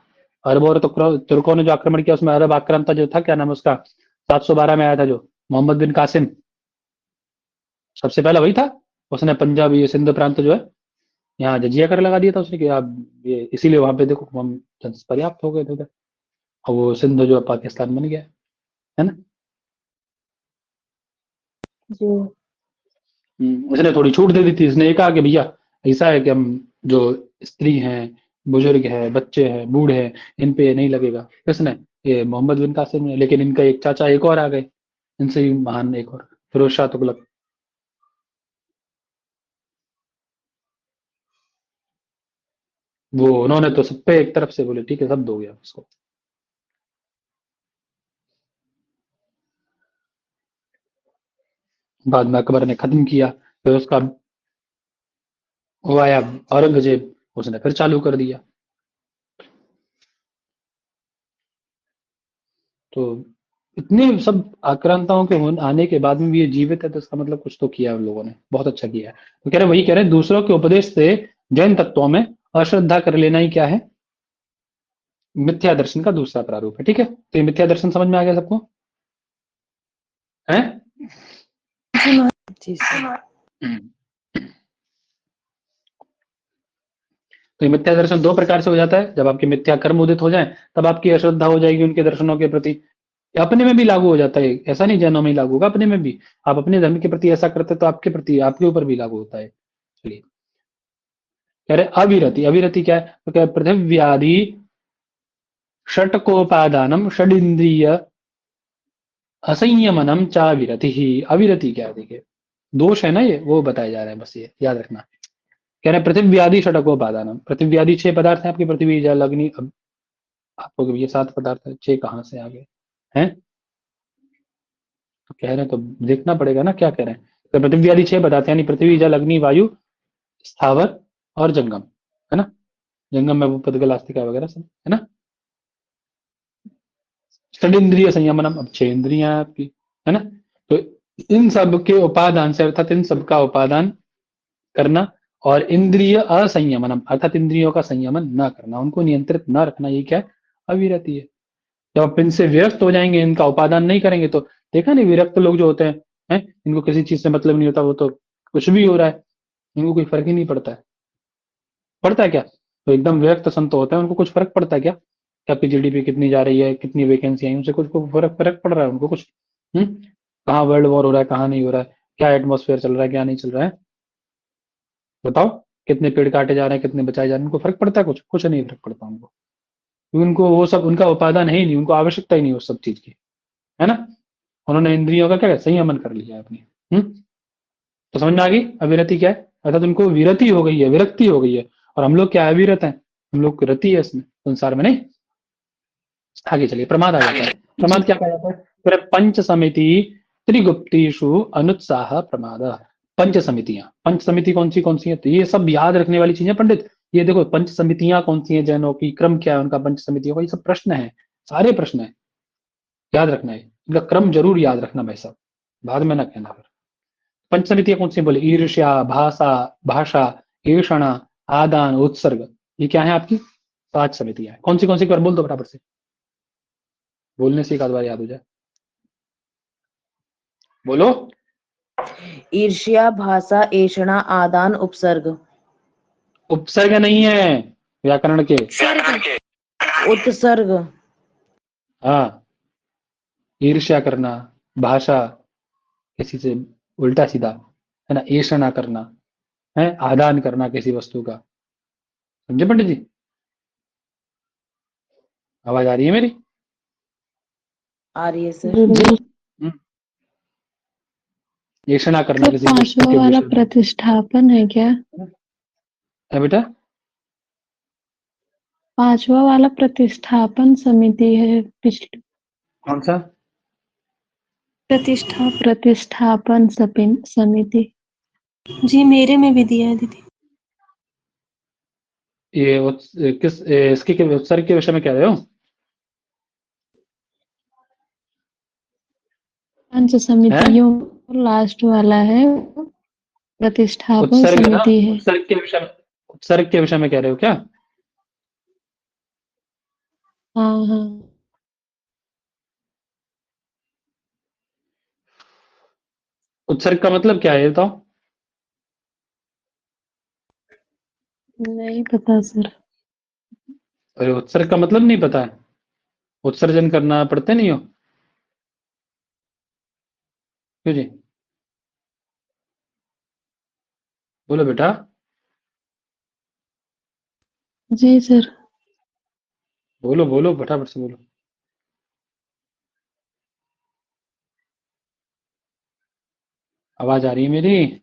अरब और तुर्कों ने जो आक्रमण किया उसमें अरब आक्रांता जो था, क्या नाम है उसका, 712 में आया था जो मोहम्मद बिन कासिम, सबसे पहला वही था। उसने पंजाब ये सिंध प्रांत जो है यहाँ जजिया कर लगा दिया था उसने, कि आप ये, इसीलिए वहां पे देखो हम पर्याप्त हो गए थे उधर, और वो सिंध जो है पाकिस्तान बन गया, है ना? जी उसने थोड़ी छूट दे दी थी, इसने ये कहा कि भैया ऐसा है कि हम जो स्त्री हैं, बुजुर्ग हैं, बच्चे हैं, बूढ़े हैं, इन पे ये नहीं लगेगा। किसने? ये मोहम्मद बिन कासिम ने। लेकिन इनका एक चाचा एक और आ गए, इनसे भी महान एक और, फिरोज शाह तुगलक। वो उन्होंने तो सब पे एक तरफ से बोले ठीक है सब दोगे आप इसको। बाद में अकबर ने खत्म किया, फिर उसका वो आया औरंगजेब, उसने फिर चालू कर दिया। तो इतने सब आक्रांताओं के आने के बाद में भी ये जीवित है, तो इसका मतलब कुछ तो किया है उन लोगों ने, बहुत अच्छा किया है। तो कह रहे वही कह रहे हैं, दूसरों के उपदेश से जैन तत्वों में अश्रद्धा कर लेना ही क्या है? मिथ्या दर्शन का दूसरा प्रारूप है। ठीक है, तो ये मिथ्या दर्शन समझ में आ गया सबको, है? जी महाराज। जी सर। तो ये मिथ्या दर्शन दो प्रकार से हो जाता है, जब आपके मिथ्या कर्म उदित हो जाए तब आपकी अश्रद्धा हो जाएगी उनके दर्शनों के प्रति। ये अपने में भी लागू हो जाता है, ऐसा नहीं जैनों में ही लागू होगा, अपने में भी। आप अपने धर्म के प्रति ऐसा करते तो आपके प्रति, आपके ऊपर भी लागू होता है। चलिए, कह रहे अविरति, अविरति क्या है? तो क्या, पृथिव्यादि षटकोपादानम षडिंद्रिय असंयमनम चा विरति ही। अविरति क्या है? देखिए दोष है ना, ये वो बताए जा रहे हैं, बस ये याद रखना। कह रहे हैं पृथिव्यादि षटकोपादानम, पृथिव्यादि 6 पदार्थ हैं आपकी, पृथ्वी जल अग्नि। अब आपको ये 7 पदार्थ है, 6 कहाँ से आ गए हैं? तो कह रहे हैं तो देखना पड़ेगा ना क्या कह रहे हैं। तो पृथ्वी 6 पदार्थ यानी पृथ्वी जल अग्नि वायु स्थावर और जंगम, है ना? जंगम में वो पदगल आस्तिका वगैरह सब, है ना? षड संयमनम, अब 6 इंद्रियां हैं आपकी, है ना? तो इन सब के उपादान से, अर्थात इन सब का उपादान करना, और इंद्रिय असंयमनम अर्थात इंद्रियों का संयमन न करना, उनको नियंत्रित न रखना, ये क्या है? अविरति है। जब आप इनसे विरक्त हो जाएंगे, इनका उपादान नहीं करेंगे, तो देखा नहीं विरक्त लोग जो होते हैं, इनको किसी चीज से मतलब नहीं होता, वो तो कुछ भी हो रहा है, इनको कोई फर्क ही नहीं पड़ता है। पड़ता है क्या? तो एकदम विरक्त संत होते हैं, उनको कुछ फर्क पड़ता है क्या कि आपकी जीडीपी कितनी जा रही है, कितनी वैकेंसी आई, उनसे कुछ को फर्क फर्क पड़ रहा है उनको कुछ? कहाँ वर्ल्ड वॉर हो रहा है, कहाँ नहीं हो रहा है, क्या एटमोस्फेयर चल रहा है, क्या नहीं चल रहा है? बताओ, कितने पेड़ काटे जा रहे हैं, कितने बचाए जा रहे हैं, उनको फर्क पड़ता है? कुछ कुछ नहीं फर्क पड़ता उनको, क्योंकि उनको वो सब, उनका उपादान है ही नहीं, उनको आवश्यकता ही नहीं उस सब चीज की, है ना? उन्होंने इंद्रियों का क्या संयमन कर लिया है अपनी। तो समझ में आ गई अविरति क्या है? अर्थात उनको विरति हो गई है, विरक्ति हो गई है। और हम लोग क्या अविरत हैं? हम लोग की रति है इसमें संसार में, नहीं? आगे चलिए, प्रमाद आ जाता है। प्रमाद क्या कहा जाता है? फिर पंच समिति त्रिगुप्तीषु अनुत्साह प्रमाद। पंच समितियां, पंच समिति कौन सी है? तो ये सब याद रखने वाली चीजें पंडित। ये देखो पंच समितियां कौन सी हैं जैनों की, क्रम क्या है उनका पंच समितियों का, ये सब प्रश्न है, सारे प्रश्न है, याद रखना है। इनका क्रम जरूर याद रखना भाई साहब, बाद में ना कहना। फिर पंच समितियां कौन सी बोले? ईर्ष्या, भाषा, भाषा, ऐषणा, आदान, उत्सर्ग, ये क्या है आपकी? 5 समितियां। कौन सी एक बार बोल दो फटाफट से, बोलने से एक आध बार याद हो जाए, बोलो। ईर्ष्या, भाषा, ऐषणा, आदान, उपसर्ग। उपसर्ग नहीं है, व्याकरण के। उत्सर्ग। हाँ, ईर्ष्या करना, भाषा, किसी से उल्टा सीधा, है ना, ऐषणा करना, है आदान करना किसी वस्तु का। समझे पंडित जी? आवाज आ रही है मेरी? आ रही है सर। जी जी हम्म, ऐषणा करना तो किसी वस्तु 5वां के वाला विषय में, प्रतिष्ठापन है क्या? है बेटा? 5वां वाला प्रतिष्ठापन समिति है पिछली। कौन सा? प्रतिष्ठापन समिति। जी मेरे में भी दिया है दीदी। ये इसके उत्सर्ग के विषय में कह रहे हो? पंच समितियों लास्ट वाला है, प्रतिष्ठापन उत्सर्ग ना, समिति है। उत्सर्ग के विषय में कह रहे हो क्या? हाँ हाँ। उत्सर्ग का मतलब क्या है ये बताओ? नहीं पता सर। अरे उत्सर्ग का मतलब नहीं पता है? उत्सर्जन करना पढ़ते नहीं हो? क्यों जी? बोलो बेटा। जी सर। बोलो बोलो, फटाफट से बोलो। आवाज आ रही है मेरी?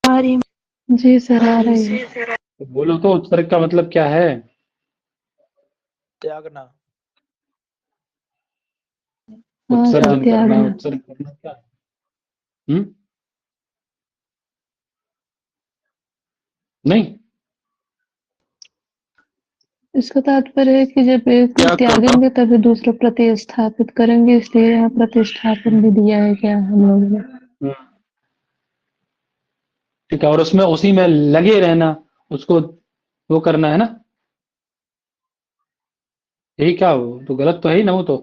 आ रही है। जी सर आ रही है। तो बोलो तो, उत्सर्ग का मतलब क्या है? त्यागना। हाँ सर उत्सर्जन करना, त्यागना। उत्सर्ग करना क्या है? नहीं। इसका तात्पर्य है कि जब एक को त्याग करना। त्यागेंगे तभी दूसरा प्रतिस्थापित करेंगे, इसलिए यहाँ प्रतिष्ठापन भी दिया है क्या हम लोगों ने। ठीक है, और उसमें उसी में लगे रहना, उसको वो करना है ना? यही क्या हो तो गलत तो है ही ना वो तो।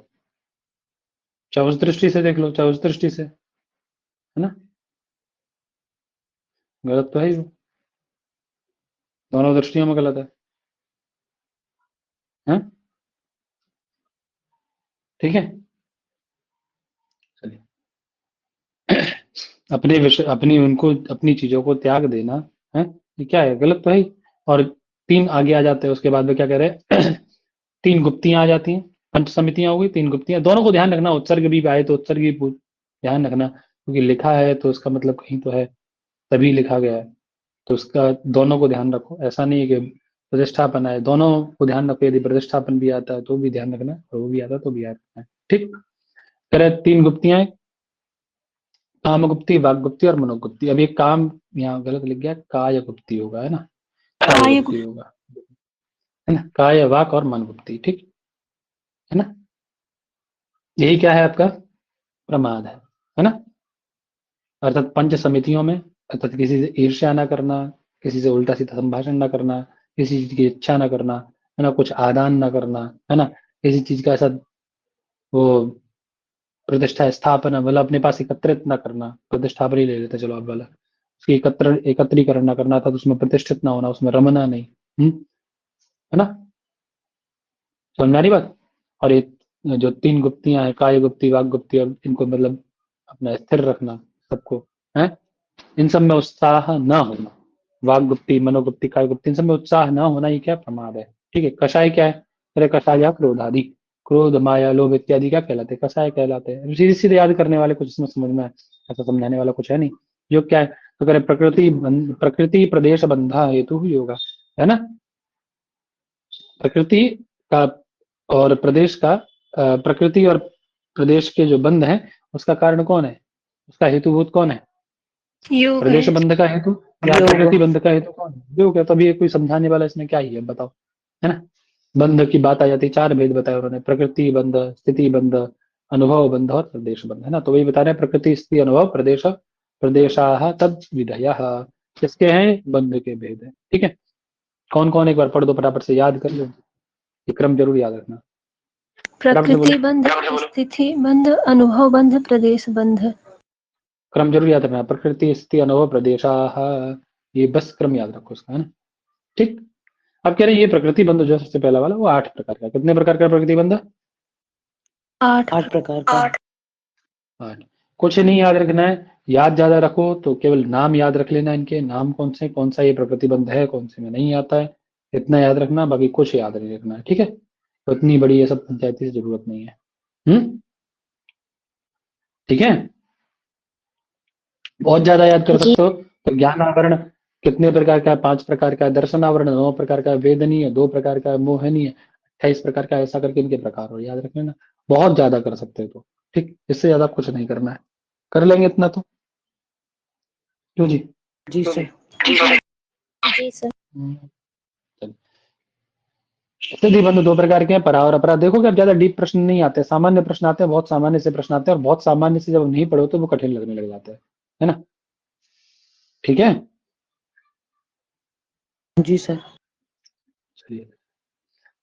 चाहे उस दृष्टि से देख लो, चाहे उस दृष्टि से, है ना? गलत तो है ही वो, दोनों दृष्टियों में गलत है। हैं? ठीक है, चलिए। अपने विषय, अपनी उनको, अपनी चीजों को त्याग देना है, ये क्या है? गलत तो है ही। और तीन आगे आ जाते हैं, उसके बाद में क्या कह रहे हैं? तीन गुप्तियां आ जाती हैं, पंच समितियां हो गई, तीन गुप्तियां। दोनों को ध्यान रखना, उत्सर्ग भी आए तो उत्सर्ग भी ध्यान रखना, क्योंकि लिखा है तो उसका मतलब कहीं तो है, तभी लिखा गया है, तो उसका दोनों को ध्यान रखो। ऐसा नहीं है कि प्रतिष्ठापन आए, दोनों को ध्यान रखो। यदि प्रतिष्ठापन भी आता है तो भी ध्यान रखना, और वो भी आता है तो भी याद रखना है। ठीक, कह रहे तीन गुप्तियां, काम गुप्ती, वाक गुप्ती और मनोगुप्ती। अब ये काम यहाँ गलत लिख गया, काय गुप्ती होगा, है ना? काय गुप्ती होगा, है ना? काय, वाक और मन गुप्ती। ठीक है ना? यही क्या है आपका? प्रमाद है ना? अर्थात पंच समितियों में, अर्थात किसी से ईर्ष्या ना करना, किसी से उल्टा सीधा संभाषण ना करना, किसी चीज की इच्छा ना करना, है ना? कुछ आदान ना करना, है ना? किसी चीज का ऐसा वो प्रतिष्ठा स्थापना, मतलब अपने पास एकत्रित ना करना, प्रतिष्ठापन ही ले लेते चलो आप वाला, उसकी एकत्रीकरण ना करना था, तो उसमें प्रतिष्ठित ना होना, उसमें रमना नहीं। है ना? समझ में आ रही बात? और ये जो तीन गुप्तियां हैं, काय गुप्ती, वाक गुप्ती, और इनको मतलब अपना स्थिर रखना सबको, है? इन सब में उत्साह न होना, वाक गुप्ती, मनोगुप्ती, काय गुप्ती, इन सब में उत्साह न होना, ये क्या? प्रमाद है। ठीक है। कषाय क्या है? अरे कषाय या क्रोध आदि, क्रोध, माया, लोभ इत्यादि क्या कहलाते हैं? कषाय कहलाते हैं। सीधे सीधे याद करने वाले कुछ इसमें समझ में ऐसा समझाने वाला कुछ है नहीं। योग क्या है? तो कह रहे प्रकृति प्रदेश बंधा हेतु ही होगा, है ना? प्रकृति का और प्रदेश का, प्रकृति और प्रदेश के जो बंध है, उसका कारण कौन है? उसका हेतुभूत कौन है? योग प्रदेश है। बंध का हेतु या योग। प्रकृति बंध का हेतु कौन है? योग है। तब ये कोई समझाने वाला इसमें क्या ही है बताओ, है ना? बंध की बात आ जाती है, चार भेद बताए उन्होंने, प्रकृति बंध, स्थिति बंध, अनुभव बंध और प्रदेश बंध, है ना? तो वही बता रहे हैं, प्रकृति, स्थिति, अनुभव, प्रदेश, प्रदेशाः तद विधयः, किसके हैं? बंध के भेद है। ठीक है। कौन कौन, एक बार पढ़ दो फटाफट से, याद कर लो, ये क्रम जरूर याद रखना। प्रकृति बंध, स्थिति बंध, अनुभव बंध, प्रदेश बंध। क्रम जरूर याद रखना, प्रकृति, स्थिति, अनुभव, प्रदेशाः, ये बस क्रम याद रखो उसका, है ना? ठीक। अब कह रहे हैं ये प्रकृति बंध जो है सबसे पहला वाला, वो 8 प्रकार का। कितने प्रकार का प्रकृति बंध? 8 प्रकार का। 8। कुछ नहीं याद रखना है, याद ज्यादा रखो तो केवल नाम याद रख लेना, इनके नाम कौन से, कौन सा ये प्रकृति बंध है, कौन से में नहीं आता है, इतना याद रखना, बाकी कुछ याद नहीं रखना है। ठीक है। तो इतनी बड़ी ये सब पंचायती से जरूरत नहीं है। ठीक है। बहुत ज्यादा याद कर सकते हो तो ज्ञान आवरण कितने प्रकार का है? 5 प्रकार का है। दर्शन आवरण 9 प्रकार का है। वेदनीय 2 प्रकार का है। मोहनीय 28 प्रकार का, ऐसा करके इनके प्रकार और याद रख लेना। बहुत ज्यादा कर सकते हो तो, ठीक, इससे ज्यादा कुछ नहीं करना है, कर लेंगे इतना तो, क्यों जी? जी सर। जी सर। चलिए। स्थिति बंध दो प्रकार के हैं, परा और अपरा। देखो कि अब ज्यादा डीप प्रश्न नहीं आते, सामान्य प्रश्न आते हैं, बहुत सामान्य से प्रश्न आते हैं, और बहुत सामान्य से जब नहीं पढ़ो तो वो कठिन लगने लग जाते हैं, है ना? ठीक है, जी सर। चलिए।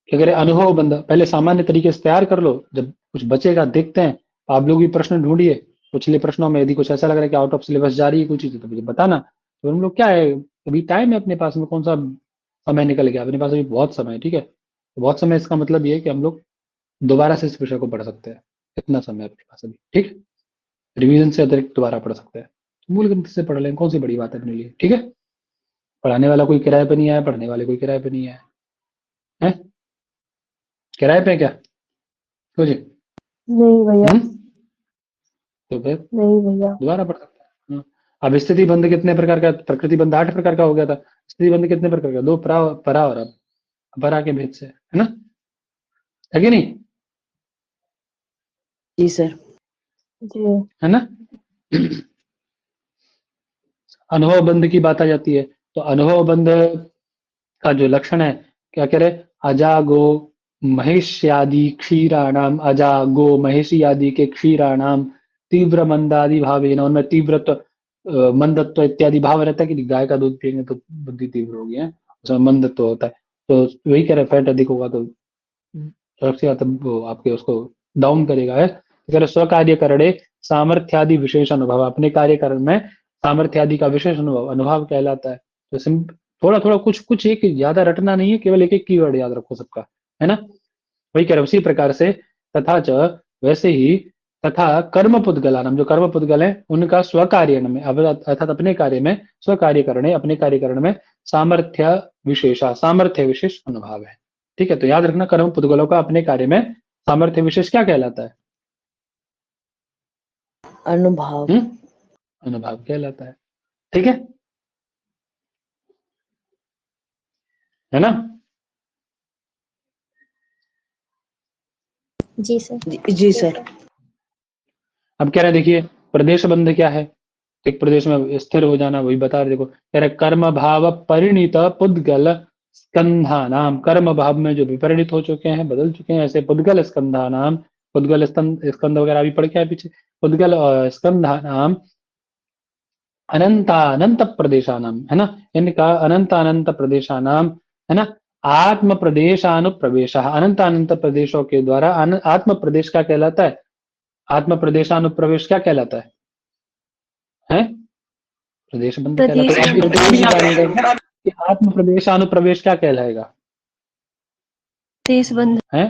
क्या करें, अनुभव बंध पहले सामान्य तरीके से तैयार कर लो, जब कुछ बचेगा देखते हैं। आप लोग भी प्रश्न ढूंढिए, पिछले प्रश्नों में यदि कुछ ऐसा लग रहा है कि आउट ऑफ सिलेबस जा रही है कोई चीज तो मुझे बताना। तो हम लोग क्या है, अभी टाइम है अपने पास में, कौन सा समय निकल गया, अपने पास अभी बहुत समय है, ठीक है? तो बहुत समय, इसका मतलब ये है कि हम लोग दोबारा से इस विषय को पढ़ सकते हैं, इतना समय है अपने पास अभी, ठीक। रिवीजन से अतिरिक्त दोबारा पढ़ सकते हैं, तो मूल ग्रंथ से पढ़ लें, कौन सी बड़ी बात है अपने लिए, ठीक है? पढ़ाने वाला कोई किराए पे नहीं आया, पढ़ने वाले कोई किराए पे नहीं आया है, किराए पे है क्या? क्यों जी? नहीं भैया, तो फिर नहीं भैया। दोबारा पढ़ सकते हैं। हाँ। अब स्थिति बंध कितने प्रकार का, प्रकृति बंध 8 प्रकार का हो गया था, स्थिति बंध कितने प्रकार का, 2, परा परा और अपरा के भेद से, है ना? है कि नहीं? जी सर। जी। है ना? अनुभव बंध की बात आ जाती है, तो अनुभव बंध का जो लक्षण है, क्या कह रहे, अजागो महेश्यादि क्षीराणाम, अजागो महेशी आदि के क्षीराणाम तीव्र मंदादि भावेन, उनमें तीव्रत्व मंदत्व इत्यादि भाव रहता है कि गाय का दूध पियेंगे तो बुद्धि तीव्र होगी, है उसमें मंदत्व होता है, तो वही कह रहे फैट अधिक होगा तो वो आपके उसको डाउन करेगा, है तो कह रहे स्वकार्य करणे सामर्थ्यादि विशेष अनुभव, अपने कार्य कारण में सामर्थ्यादि का विशेष अनुभव अनुभव कहलाता है। तो थोड़ा थोड़ा कुछ कुछ, एक ज्यादा रटना नहीं है, केवल एक एक कीवर्ड याद रखो सबका, है ना? वही कह रहे उसी प्रकार से, तथा च वैसे ही, तथा कर्म पुद्गलानम, जो कर्म पुद्गल है उनका स्वकार्य में अर्थात अपने कार्य में, स्वकार्य करणे अपने कार्यकरण में सामर्थ्य विशेषा, सामर्थ्य विशेष अनुभाव है, ठीक है? तो याद रखना, कर्म पुद्गलों का अपने कार्य में सामर्थ्य विशेष क्या कहलाता है? अनुभव। अनुभाव कहलाता है, ठीक है ना? जी सर। जी सर। अब कह रहे हैं, देखिए प्रदेश बंध क्या है, एक प्रदेश में स्थिर हो जाना, वही बता रहे, देखो कह रहे कर्म भाव परिणीत पुद्गल स्कंधा नाम, कर्म भाव में जो विपरिणित हो चुके हैं, बदल चुके हैं, ऐसे पुद्गल स्कंधा नाम, पुद्गल स्कंद वगैरह अभी पढ़ के आए पीछे, पुद्गल स्कंधा नाम अनंतानंत प्रदेशानाम, है ना? इनका अनंतानंत प्रदेशानाम, है ना? आत्म प्रदेशानुप्रवेश, अनंत अनंत प्रदेशों के द्वारा आत्म प्रदेश क्या कहलाता है? आत्म प्रदेशानुप्रवेश क्या कहलाता है? हैं? प्रदेश बंध कहलाता है। प्रदेश अब इतना भी याद रखिएगा कि आत्म प्रदेशानुप्रवेश क्या कहलाएगा? देश बंध। है,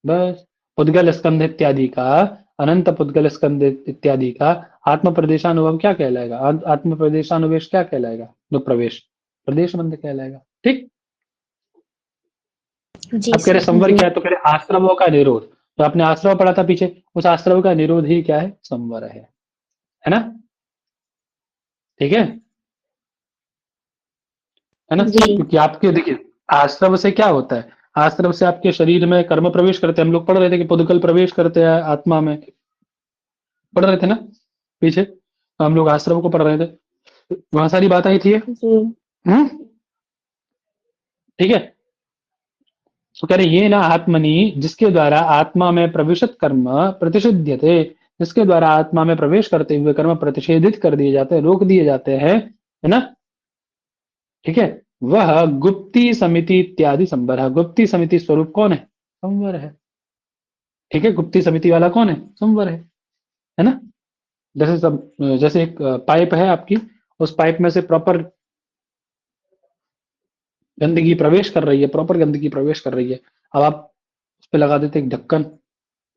बस पुद्गल स्कंध इत्यादि का, अनंत पुद्गल स्कंध इत्यादि का आत्म प्रदेशानुभव क्या कहलाएगा? आत्म प्रदेशानुवेश क्या कहलाएगा? जो प्रवेश, प्रदेश बंध कहलाएगा, ठीक। जी अब कह रहे सर। संवर क्या है, तो कह रहे आश्रमों का निरोध, तो आपने आश्रम पढ़ा था पीछे, उस आश्रम का निरोध ही क्या है? संवर है ना? ठीक है ना? जी। क्योंकि आपके देखिए, आश्रम से क्या होता है, आश्रम से आपके शरीर में कर्म प्रवेश करते हैं, हम लोग पढ़ रहे थे कि पुद्गल प्रवेश करते हैं आत्मा में, पढ़ रहे थे ना पीछे, तो हम लोग आश्रम को पढ़ रहे थे, वहां सारी बात आई थी, जी। ठीक है? तो कह रहे ये ना आत्मनि, जिसके द्वारा आत्मा में प्रविशत कर्म प्रतिषिध्यते, जिसके द्वारा आत्मा में प्रवेश करते हुए कर्म प्रतिषेधित कर दिए जाते हैं, रोक दिए जाते हैं, है ना? ठीक है, वह गुप्ती समिति इत्यादि संवर है। गुप्ती समिति स्वरूप कौन है? संवर है, ठीक है? गुप्ती समिति वाला कौन है? संवर है ना? जैसे जैसे एक पाइप है आपकी, उस पाइप में से प्रॉपर गंदगी प्रवेश कर रही है, प्रॉपर गंदगी प्रवेश कर रही है, अब आप उस पर लगा देते एक ढक्कन,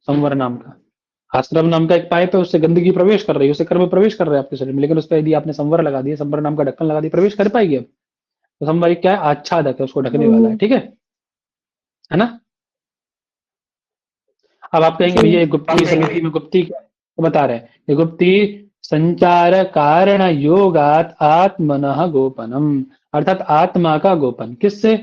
संवर नाम का, आश्रम नाम का एक पाइप है, उससे गंदगी प्रवेश कर रही है, उससे कर्म प्रवेश कर रहे हैं आपके शरीर में, लेकिन उस पर यदि आपने संवर लगा दिया, संवर नाम का ढक्कन लगा दिया, प्रवेश कर पाएगी? अब तो संवर क्या है? आच्छादक है, उसको ढकने वाला है, ठीक है ना? अब आप कहेंगे भैया ये गुप्ती समिति में गुप्ती क्या है? तो बता रहे हैं, ये गुप्ती संचार कारण योगात आत्मनः गोपनम, अर्थात आत्मा का गोपन, किससे?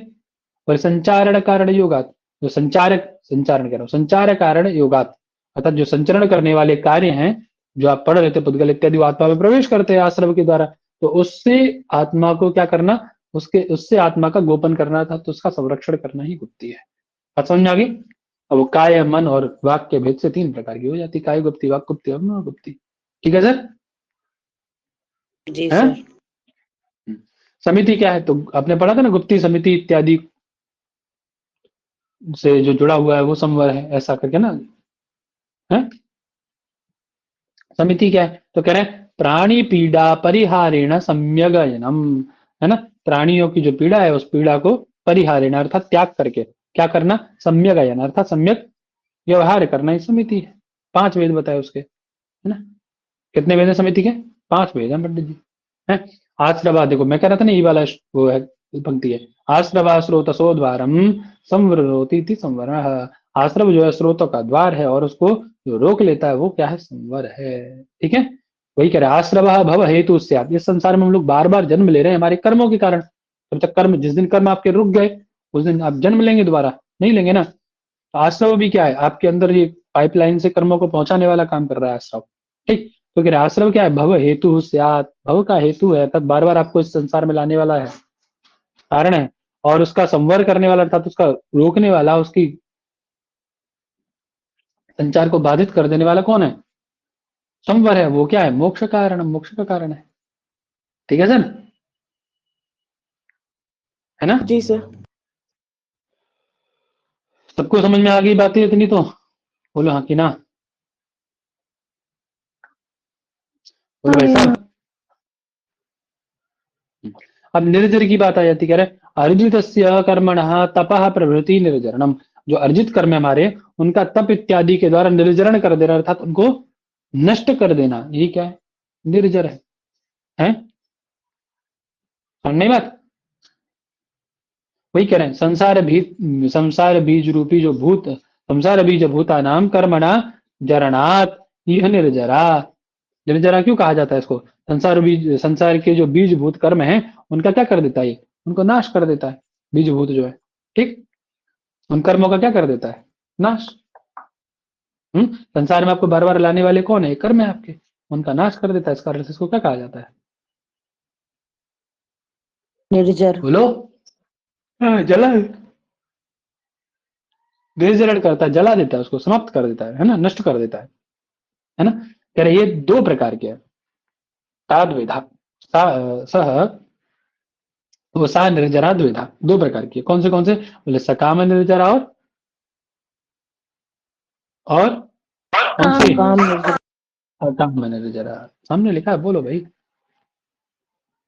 और संचारण कारण योगात, जो संचारण कह रहा हूँ, संचार कारण योगात, अर्थात जो संचरण करने वाले कार्य हैं जो आप पढ़ रहे थे, पुद्गल इत्यादि, वो आत्मा में प्रवेश करते हैं आश्रव के द्वारा। तो उससे आत्मा को क्या करना, उससे आत्मा का गोपन करना था, तो उसका संरक्षण करना ही गुप्ती है। बात समझ में आ गई? अब वो काय, मन और वाक के भेद से 3 प्रकार की हो जाती, काय गुप्ती, वाक गुप्ती और मन गुप्ती। ठीक है सर? जी है? सर। समिति क्या है? तो आपने पढ़ा था ना, गुप्ती समिति इत्यादि से जो जुड़ा हुआ है वो संवर है, ऐसा करके ना है। समिति क्या है? तो कह रहे हैं प्राणी पीड़ा परिहारेण सम्यगयनम, है ना। प्राणियों की जो पीड़ा है उस पीड़ा को परिहारेण अर्थात त्याग करके क्या करना, सम्यगयन अर्थात सम्यक व्यवहार करना, ही समिति है। 5 वेद बताए उसके, है ना। कितने वेद है समिति के? 5 वेद है पंडित जी, है। आश्रवा, देखो मैं कह रहा था ना, ये वाला वो है, पंक्ति है, आश्रवा स्रोतसोद्वारम संवरोति इति संवरः। आश्रव जो है स्रोतों का द्वार है और उसको जो रोक लेता है वो क्या है, संवर है। ठीक है, वही कह रहे हैं आश्रव भव हेतु स्यात्। इस संसार में हम लोग बार बार जन्म ले रहे हैं हमारे कर्मों के कारण। जब तक कर्म, जिस दिन कर्म आपके रुक गए उस दिन आप जन्म लेंगे, दोबारा नहीं लेंगे ना। आश्रव भी क्या है, आपके अंदर ये पाइपलाइन से कर्मों को पहुंचाने वाला काम कर रहा है आश्रव। ठीक, तो कह रहे आश्रव क्या है, भव हेतु स्यात्, भव का हेतु है, तब बार बार आपको इस संसार में लाने वाला है, कारण है। और उसका संवर करने वाला अर्थात उसका रोकने वाला, उसकी संचार को बाधित कर देने वाला कौन है, संवर है। वो क्या है, मोक्ष कारण, मोक्ष का कारण है। ठीक है सर, है ना। जी सर। सबको समझ में आ गई बातें इतनी तो बोलो हाँ कि ना, बोलो भाई साहब। अब निर्जर की बात आ जाती, कह रहे अर्जित कर्मणः तपः प्रभृति निर्जरणम। जो अर्जित कर्म है हमारे, उनका तप इत्यादि के द्वारा निर्जरण कर देना अर्थात उनको नष्ट कर देना, यही क्या है, निर्जर है? समझ नहीं बात? वही कह रहे हैं संसार बीज रूपी जो भूत, संसार बीज भूता नाम कर्मणा जरणात यह निर्जरा। निर्जरा क्यों कहा जाता है इसको, संसार के जो बीज भूत कर्म है उनका क्या कर देता है, ये उनको नाश कर देता है। बीज भूत जो है, ठीक, उन कर्मों का क्या कर देता है, नाश। संसार में आपको बार बार लाने वाले कौन है, कर्म है आपके, उनका नाश कर देता है। इस कारण से इसको क्या कहा जाता है, निर्जर। बोलो। जला, निर्जरण करता है, जला देता है, उसको समाप्त कर देता है ना, नष्ट कर देता है ना। कह रहे ये 2 प्रकार के है, ताद्विधा सह, वो सा निर्जरा द्विधा, 2 प्रकार की। कौन से बोले, सकाम निर्जरा और कौन सी, काम निर्जर। अकाम निर्जरा। सामने लिखा है, बोलो भाई।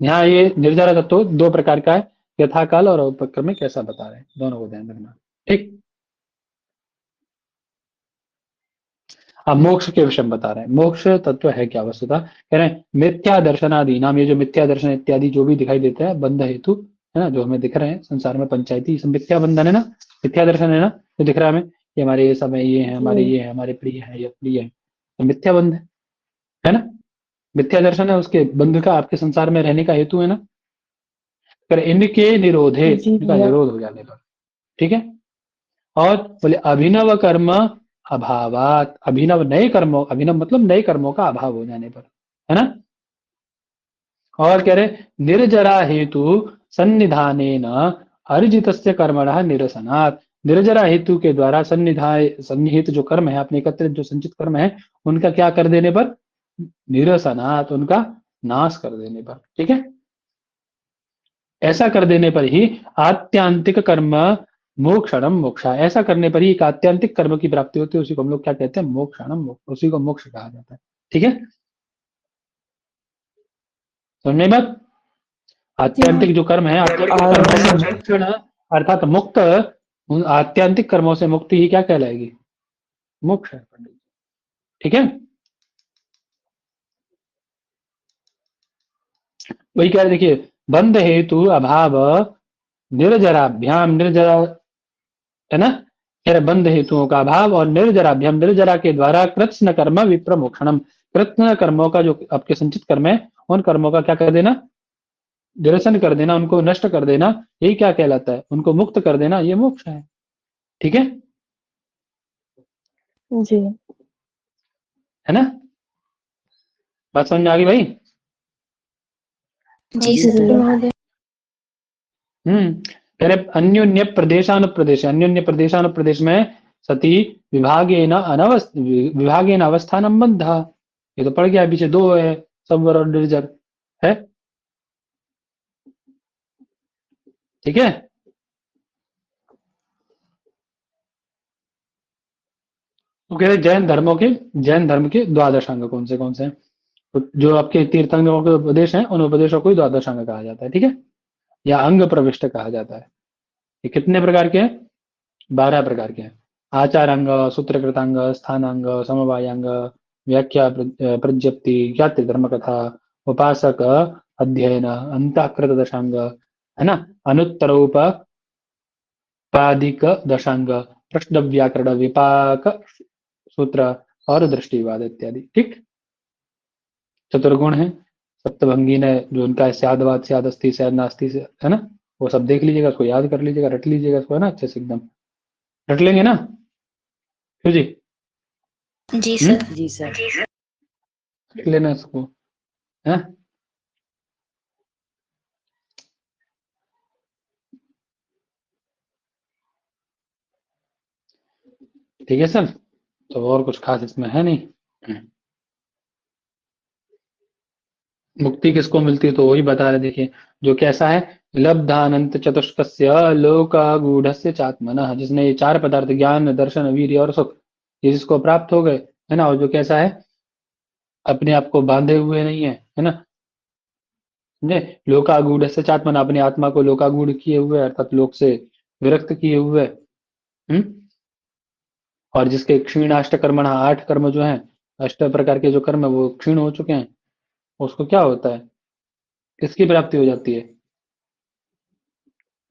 यहाँ ये निर्जरा तत्व 2 प्रकार का है, यथाकाल और उपक्रम में कैसा बता रहे हैं, दोनों को ध्यान रखना। ठीक, अब मोक्ष के विषय में बता रहे हैं। मोक्ष तत्व है क्या वस्तुता, कह रहे हैं मिथ्या दर्शनादि नाम, ये जो मिथ्या दर्शन इत्यादि जो भी दिखाई देता है बंध हेतु, है ना, जो हमें दिख रहे हैं संसार में पंचायती, सब मिथ्या बंधन है ना, मिथ्या दर्शन है ना, जो दिख रहा है हमें, ये हमारे ये सब है, ये है हमारे, ये है हमारे प्रिय है, ये प्रिय है, तो मिथ्या बंध है ना। मिथ्या दर्शन है, उसके बंध का आपके संसार में रहने का हेतु है ना। कर इनके निरोधे, जी इनका भैया। निरोध हो जाने पर, ठीक है। और बोले अभिनव कर्म अभावात, अभिनव नए कर्मों, अभिनव मतलब नए कर्मों का अभाव हो जाने पर, है ना। और कह रहे निर्जरा हेतु सन्निधानेन अर्जितस्य कर्मणः निरसनात्। निर्जरा हेतु के द्वारा सन्निहित जो कर्म है, अपने एकत्रित जो संचित कर्म है, उनका क्या कर देने पर, निरसनात्, उनका नाश कर देने पर। ठीक है, ऐसा कर देने पर ही आत्यांतिक कर्म मोक्षणम मोक्षा, ऐसा करने पर ही एक आत्यांतिक कर्म की प्राप्ति होती है, उसी को हम लोग क्या कहते हैं, मोक्षणम, उसी को मोक्ष कहा जाता है। ठीक है, समझने बात। आत्यांतिक जो कर्म है, आत्यांतिक कर्मों से मोक्षण अर्थात मुक्त, उन आत्यांतिक कर्मों से मुक्ति ही क्या कहलाएगी, मोक्ष है पंडित जी। ठीक है, वही कह रहे, देखिए बंध हेतु अभाव निर्जराभ्याम, निर्जरा है ना, फिर बंध हेतुओं का अभाव और निर्जराभ्याम, निर्जरा के द्वारा कृत्स्न कर्म विप्रमोक्षणम, कृत्स्न कर्मों का जो आपके संचित कर्म है, उन कर्मों का क्या कर देना, निरसन कर देना, उनको नष्ट कर देना, यही क्या कहलाता है, उनको मुक्त कर देना, ये मोक्ष है। ठीक है जी। है ना? बात समझ में आ गई भाई? जी जी सर भैया। महोदय। कह रहे अन्योन्य प्रदेशानुप्रदेश, अन्योन्य प्रदेशानुप्रदेश में सती विभागेन अवस्थानम बद्ध। ये तो पड़ गया, पीछे दो है, सबवर और निर्जर है। ठीक है, तो कह रहे जैन धर्म के द्वादश अंग कौन से हैं? तो जो आपके तीर्थंकरों के उपदेश हैं, उन उपदेशों को ही द्वादश अंग कहा जाता है। ठीक है, या अंग प्रविष्ट कहा जाता है। ये कितने प्रकार के हैं? 12 प्रकार के हैं। आचारांग, सूत्रकृतांग, स्थानांग, समवायांग, व्याख्या, प्रज्ञप्ति, ज्ञाति धर्म कथा, उपासक, अध्ययन, अंतःकृत दशांग, है ना, अनुत्तरोपादिक दशांग, प्रश्न व्याकरण, विपाक सूत्र और दृष्टिवाद इत्यादि। ठीक, चतुर्गुण है, सप्तभंगी ने जो उनका है, स्यादवाद, स्यादस्ति, स्याद नास्ति से, है ना, वो सब देख लीजिएगा, उसको याद कर लीजिएगा, रट लीजिएगा इसको, है ना, अच्छे से एकदम रट लेंगे ना? क्यों जी? जी सर। जी सर। रट लेना इसको, है? ठीक है सर, तो और कुछ खास इसमें है नहीं। मुक्ति किसको मिलती है तो वही बता रहे, देखिए, जो कैसा है, लब्धानंत चतुष्कस्य लोकागूढ़स्य चात्मनः, जिसने ये चार पदार्थ ज्ञान, दर्शन, वीर्य और सुख, ये जिसको प्राप्त हो गए, है ना, और जो कैसा है, अपने आप को बांधे हुए नहीं है ना, समझे, लोकागूढ़ से चात्मना, अपनी आत्मा को लोकागूढ़ किए हुए, अर्थात लोक से विरक्त किए हुए, और जिसके क्षीणाष्ट कर्मण, 8 कर्म जो हैं, 8 प्रकार के जो कर्म है वो क्षीण हो चुके हैं, उसको क्या होता है, किसकी प्राप्ति हो जाती है?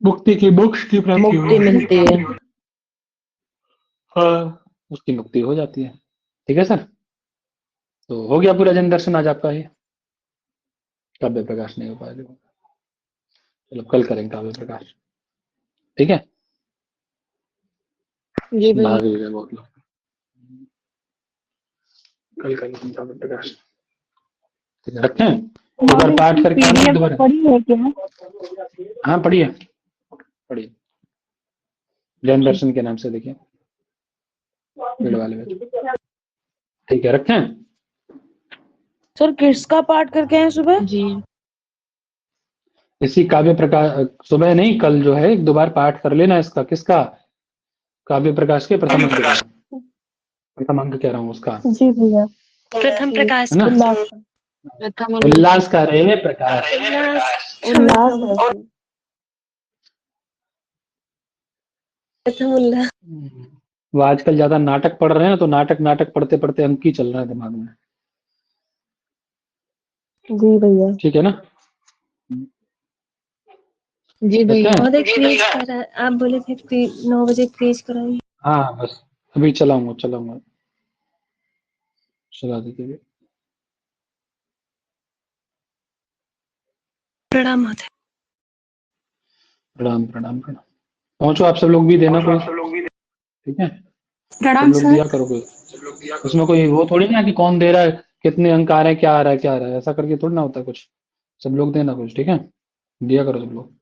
मुक्ति की, मोक्ष की प्राप्ति हो मुक्ति जाती मिलती है। हाँ, उसकी मुक्ति हो जाती है। ठीक है सर, तो हो गया पूरा जन दर्शन आज आपका। ये काव्य प्रकाश नहीं हो पाया, देखो, चलो कल करेंगे काव्य प्रकाश। ठीक है, जी भैया। भाग भी गए बहुत लोग, कल करेंगे काव्य प्रकाश। ठीक है, रखें, एक बार पाठ करके आना, PDF दोबारा। पढ़ी है क्या? हाँ पढ़िए, पढ़िए, जैन दर्शन के नाम से देखिए, पेड़ वाले में। ठीक है, रखें। सर किसका पाठ करके आए सुबह? जी इसी काव्य प्रकाश, सुबह नहीं, कल जो है, एक दो बार पाठ कर लेना इसका। किसका? काव्य प्रकाश के प्रथम अंक का, प्रथम अंक कह रहा हूँ उसका, जी भैया। प्रथम प्रकाश है ना, उल्लास प्रथम उल्लास का रे प्रकाश। उल्लास है जी। प्रथम उल्लास। वो आजकल ज्यादा नाटक पढ़ रहे हैं ना, तो नाटक पढ़ते पढ़ते अंक ही चल रहा है दिमाग में। जी भैया। ठीक है ना? जी भैया। रखें? महोदय क्रेज करा, आप बोले थे 9 बजे क्रेज कराइए। हाँ बस अभी चलाऊंगा चला दीजिए। प्रणाम महोदय। प्रणाम प्रणाम प्रणाम। पहुंचो आप सब लोग भी, देना कोई, ठीक है, सब लोग दिया करो कोई। उसमें कोई वो थोड़ी ना कि कौन दे रहा है, कितने अंक आ रहे हैं, क्या आ रहा है, ऐसा करके थोड़ी ना होता है कुछ। सब लोग देना कुछ, ठीक है, दिया करो सब लोग।